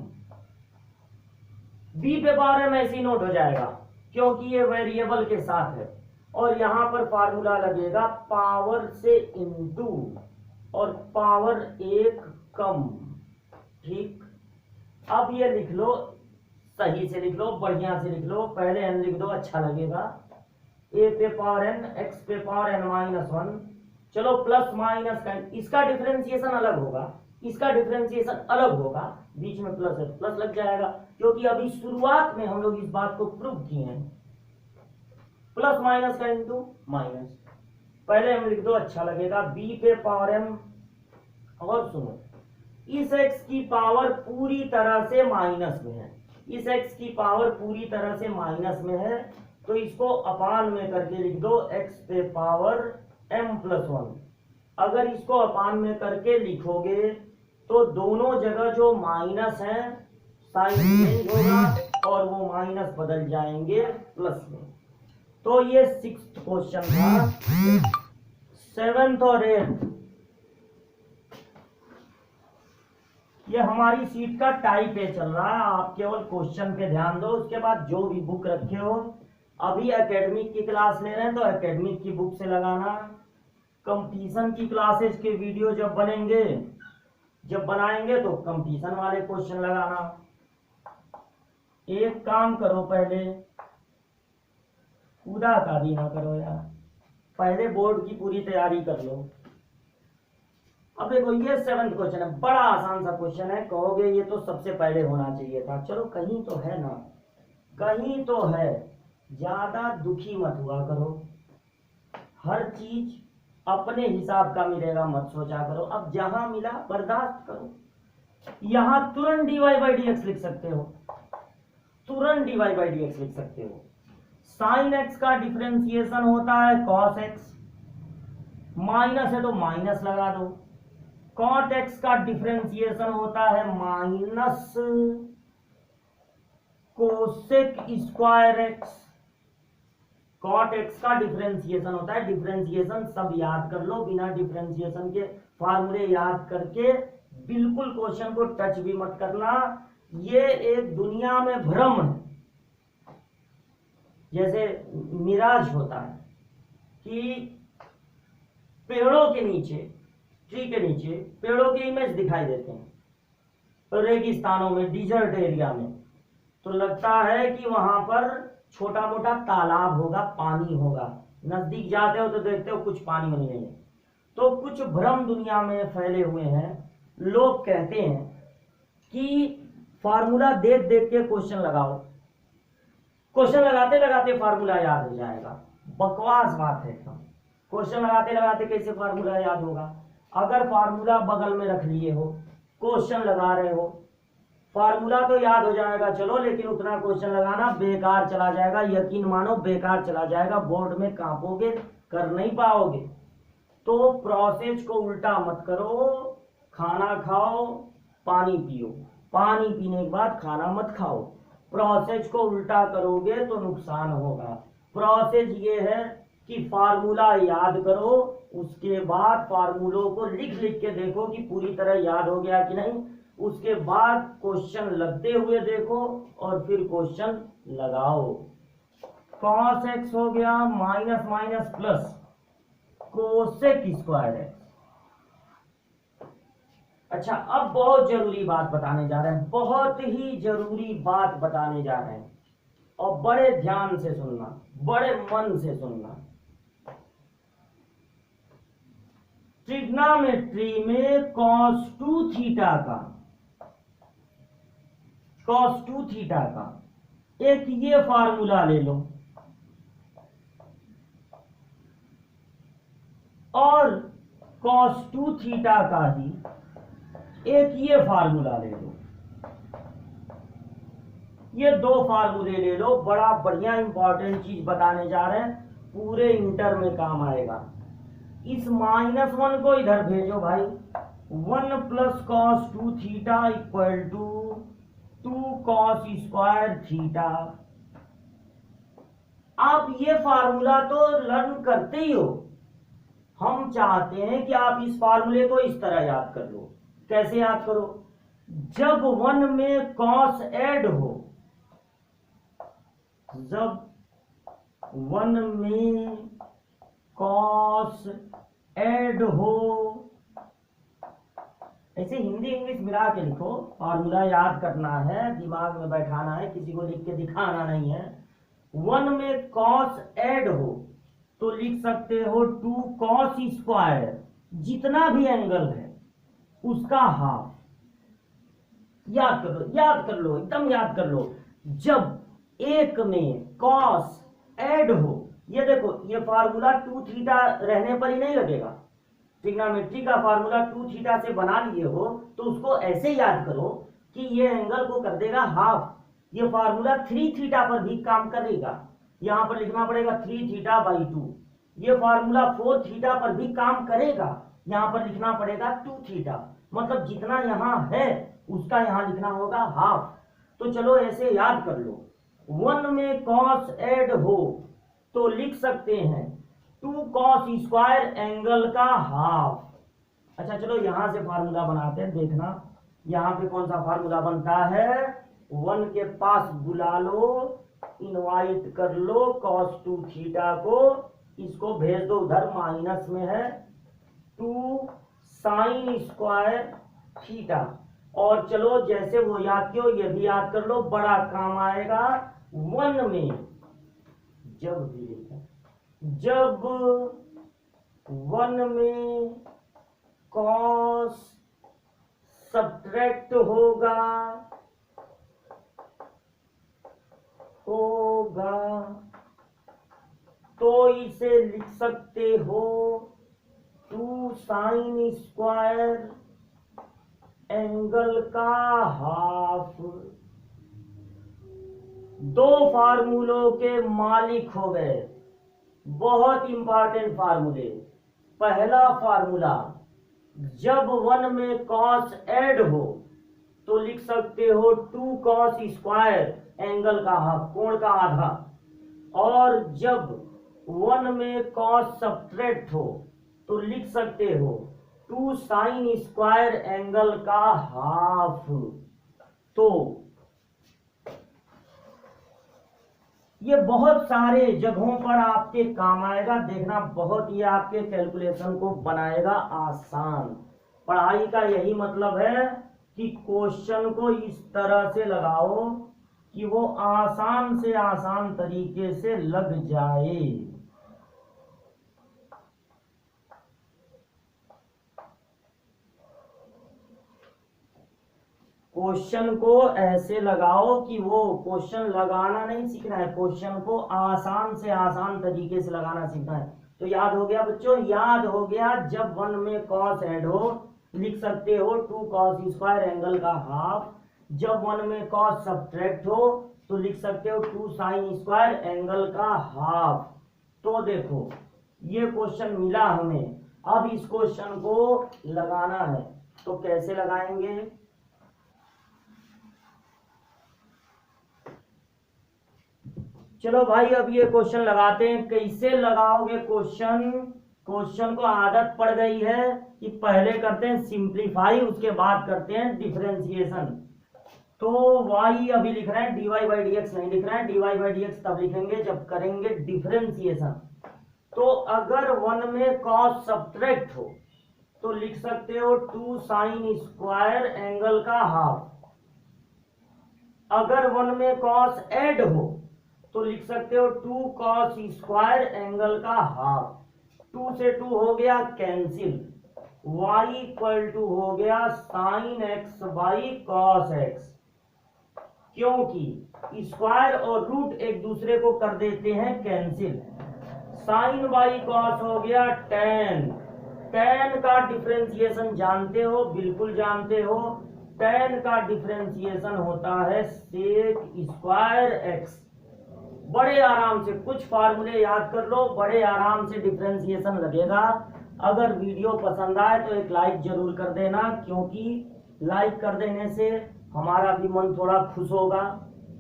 b पे पावर m ऐसे ही नोट हो जाएगा क्योंकि ये वेरिएबल के साथ है, और यहां पर फार्मूला लगेगा पावर से इंटू और पावर एक कम। ठीक, अब ये लिख लो, सही से लिख लो, बढ़िया से लिख लो, पहले n लिख दो, अच्छा लगेगा। a पे पावर n, x पे पावर n माइनस 1। चलो प्लस माइनस का, इसका डिफरेंशिएशन अलग होगा, इसका डिफरेंशिएशन अलग होगा, बीच में प्लस है, प्लस लग जाएगा, क्योंकि अभी शुरुआत में हम लोग इस बात को प्रूव किए हैं। प्लस माइनस का इंटू माइनस, पहले हम लिख दो, अच्छा लगेगा। b पे पावर m, और सुनो, इस x की पावर पूरी तरह से माइनस में है, इस x की पावर पूरी तरह से माइनस में है, तो इसको अपान में करके लिख दो x पे पावर m प्लस 1। अगर इसको अपान में करके लिखोगे तो दोनों जगह जो माइनस है साइन चेंज होगा और वो माइनस बदल जाएंगे प्लस में। तो ये सिक्स्थ क्वेश्चन था। सेवेंथ और एट्थ, ये हमारी सीट का टाइप ए चल रहा है, आप केवल क्वेश्चन पे ध्यान दो, उसके बाद जो भी बुक रखे हो, अभी एकेडमिक की क्लास ले रहे हैं तो एकेडमिक की बुक से लगाना। कंपटीशन की क्लासेस के वीडियो जब बनाएंगे तो कंपटीशन वाले क्वेश्चन लगाना। एक काम करो, पहले उदाकारी ना करो यार, पहले बोर्ड की पूरी तैयारी कर लो। अब देखो, ये सेवेंथ क्वेश्चन है, बड़ा आसान सा क्वेश्चन है, कहोगे ये तो सबसे पहले होना चाहिए था। चलो कहीं तो है ना, कहीं तो है, ज्यादा दुखी मत हुआ करो, हर चीज अपने हिसाब का मिलेगा मत सोचा करो। अब जहां मिला बर्दाश्त करो। यहां तुरंत dy बाई dx लिख सकते हो, तुरंत dy बाई dx लिख सकते हो। साइन एक्स का डिफरेंशिएशन होता है कॉस एक्स, माइनस है तो माइनस लगा दो। कॉट एक्स का डिफरेंशिएशन होता है minus cosec square x. Cot x का डिफरेंशिएशन होता है, डिफरेंशिएशन सब याद कर लो, बिना डिफरेंशिएशन के फार्मूले याद करके बिल्कुल क्वेश्चन को टच भी मत करना। ये एक दुनिया में भ्रम है, जैसे मिराज होता है कि पेड़ों के नीचे, ट्री के नीचे पेड़ों के इमेज दिखाई देते हैं रेगिस्तानों में, डिजर्ट एरिया में, तो लगता है कि वहां पर छोटा मोटा तालाब होगा, पानी होगा। नजदीक जाते हो तो देखते हो कुछ पानी नहीं है। तो कुछ भ्रम दुनिया में फैले हुए हैं। लोग कहते हैं कि फार्मूला देख देख के क्वेश्चन लगाओ, क्वेश्चन लगाते लगाते फार्मूला याद हो जाएगा। बकवास बात है। क्वेश्चन लगाते लगाते कैसे फार्मूला याद होगा? अगर फार्मूला बगल में रख लिए हो, क्वेश्चन लगा रहे हो, फार्मूला तो याद हो जाएगा चलो, लेकिन उतना क्वेश्चन लगाना बेकार चला जाएगा, यकीन मानो बेकार चला जाएगा। बोर्ड में कांपोगे, कर नहीं पाओगे। तो प्रोसेस को उल्टा मत करो। खाना खाओ, पानी पियो, पानी पीने के बाद खाना मत खाओ। प्रोसेस को उल्टा करोगे तो नुकसान होगा। प्रोसेस ये है कि फार्मूला याद करो, उसके बाद फार्मूलों को लिख लिख के देखो कि पूरी तरह याद हो गया कि नहीं। उसके बाद क्वेश्चन लगते हुए देखो और फिर क्वेश्चन लगाओ। कॉस एक्स हो गया minus minus plus cosec square x. अच्छा, अब बहुत जरूरी बात बताने जा रहे हैं, बहुत ही जरूरी बात बताने जा रहे हैं, और बड़े ध्यान से सुनना, बड़े मन से सुनना। ट्रिग्नोमेट्री में cos 2 थीटा का, cos 2 थीटा का एक ये फार्मूला ले लो, और cos 2 थीटा का ही एक ये फार्मूला ले लो। ये दो फार्मूले ले लो, बड़ा बढ़िया इंपॉर्टेंट चीज बताने जा रहे हैं, पूरे इंटर में काम आएगा। इस -1 को इधर भेजो भाई। 1 plus cos 2 theta equal to 2 cos square theta. आप ये फार्मूला तो लर्न करते ही हो, हम चाहते हैं कि आप इस फार्मूले को इस तरह याद कर लो। कैसे याद करो? जब 1 में कॉस ऐड हो, जब 1 में कॉस ऐड हो, ऐसे हिंदी इंग्लिश मिला के लिखो, फॉर्मूला याद करना है, दिमाग में बैठाना है, किसी को लिख के दिखाना नहीं है। 1 में कॉस ऐड हो तो लिख सकते हो 2 कॉस स्क्वायर, जितना भी एंगल है उसका हाफ। याद कर लो, याद कर लो, एकदम याद कर लो। जब एक में कॉस ऐड हो, ये देखो, ये फार्मूला 2 थीटा रहने पर ही नहीं लगेगा। ट्रिग्नोमेट्री का फार्मूला 2 थीटा से बना लिए हो तो उसको ऐसे याद करो कि ये एंगल को कर देगा हाफ। ये फार्मूला 3 थीटा पर भी काम करेगा, यहां पर लिखना पड़ेगा 3 थीटा बाई 2। ये फार्मूला 4 थीटा पर भी काम करेगा, यहां पर लिखना पड़ेगा 2 थीटा। मतलब जितना यहां है उसका यहां लिखना होगा हाफ। तो चलो ऐसे याद कर लो, 1 में कॉस ऐड हो तो लिख सकते हैं 2 कॉस स्क्वायर एंगल का हाफ। अच्छा चलो यहां से फार्मूला बनाते हैं, देखना यहां पे कौन सा फार्मूला बनता है। 1 के पास बुला लो, इनवाइट कर लो कॉस 2 थीटा को, इसको भेज दो उधर, माइनस में है 2 साइन स्क्वायर थीटा। और चलो जैसे वो याद किया ये भी याद कर लो, बड़ा काम आएगा। 1 में जब 1 में कॉस सब्ट्रैक्ट होगा तो इसे लिख सकते हो 2 साइन स्क्वायर एंगल का हाफ। दो फार्मूलों के मालिक हो गए। बहुत इंपॉर्टेंट फार्मूले। पहला फार्मूला, जब 1 में कॉस ऐड हो तो लिख सकते हो 2 कॉस स्क्वायर एंगल का हाफ, कोण का आधा। और जब 1 में कॉस सब्ट्रैक्ट हो तो लिख सकते हो 2 साइन स्क्वायर एंगल का हाफ। तो ये बहुत सारे जगहों पर आपके काम आएगा, देखना, बहुत ही आपके कैलकुलेशन को बनाएगा आसान। पढ़ाई का यही मतलब है कि क्वेश्चन को इस तरह से लगाओ कि वो आसान से आसान तरीके से लग जाए। क्वेश्चन को ऐसे लगाओ कि वो क्वेश्चन लगाना नहीं सीखना है, क्वेश्चन को आसान से आसान तरीके से लगाना सीखना है। तो याद हो गया बच्चों, याद हो गया। जब 1 में कॉस ऐड हो लिख सकते हो 2 कॉस स्क्वायर एंगल का हाफ। जब 1 में कॉस सब्ट्रैक्ट हो तो लिख सकते हो 2 साइन स्क्वायर एंगल का हाफ। तो देखो ये क्वेश्चन मिला हमें, अब इस क्वेश्चन को लगाना है। तो कैसे लगाएंगे? चलो भाई अब ये क्वेश्चन लगाते हैं। कैसे लगाओगे क्वेश्चन? क्वेश्चन को आदत पड़ गई है कि पहले करते हैं सिंप्लीफाई, उसके बाद करते हैं डिफरेंशिएशन। तो y अभी लिख रहे हैं, dy बाई डी एक्स नहीं लिख रहे हैं। dy बाई डी एक्स तब लिखेंगे जब करेंगे डिफरेंशिएशन। तो अगर 1 में कॉस सब्ट्रैक्ट हो तो लिख सकते हो 2 साइन स्क्वायर एंगल का हाफ। अगर 1 में कॉस ऐड हो तो लिख सकते हो 2 कॉस स्क्वायर एंगल का हाफ। 2 से 2 हो गया कैंसिल, y इक्वल टू हो गया sine x by cos x. क्योंकि स्क्वायर और रूट एक दूसरे को कर देते हैं कैंसिल। साइन बाई कॉस हो गया टेन। टेन का डिफरेंशिएशन जानते हो? बिल्कुल जानते हो। टेन का डिफरेंशिएशन होता है सेक स्क्वायर एक्स। बड़े आराम से कुछ फार्मूले याद कर लो, बड़े आराम से डिफरेंशिएशन लगेगा। अगर वीडियो पसंद आए तो एक लाइक जरूर कर देना, क्योंकि लाइक कर देने से हमारा भी मन थोड़ा खुश होगा।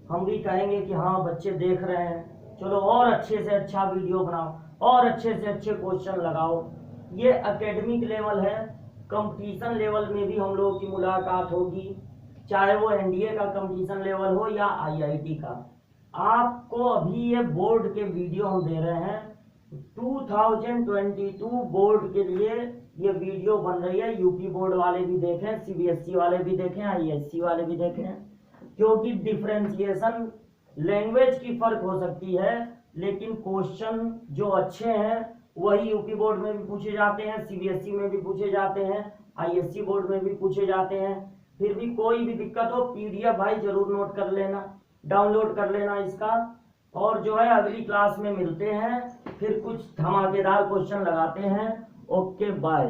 हम भी कहेंगे कि हाँ बच्चे देख रहे हैं, चलो और अच्छे से अच्छा वीडियो बनाओ और अच्छे से अच्छे क्वेश्चन लगाओ। ये एकेडमिक लेवल है, कंपटीशन लेवल में भी हम लोगों की मुलाकात होगी, चाहे वो एनडीए का कंपटीशन लेवल हो या आईआईटी का। आपको अभी ये बोर्ड के वीडियो हम दे रहे हैं, 2022 बोर्ड के लिए ये वीडियो बन रही है। यूपी बोर्ड वाले भी देखें, सीबीएसई वाले भी देखें, आईएससी वाले भी देखें, क्योंकि डिफरेंशिएशन लैंग्वेज की फर्क हो सकती है, लेकिन क्वेश्चन जो अच्छे हैं वही यूपी बोर्ड में भी पूछे जाते हैं, सीबीएसई में भी पूछे जाते हैं, आईएससी बोर्ड में भी पूछे जाते हैं। फिर भी कोई भी दिक्कत हो पीडीएफ भाई जरूर नोट कर लेना, डाउनलोड कर लेना इसका। और जो है अगली क्लास में मिलते हैं, फिर कुछ धमाकेदार क्वेश्चन लगाते हैं। Okay bye.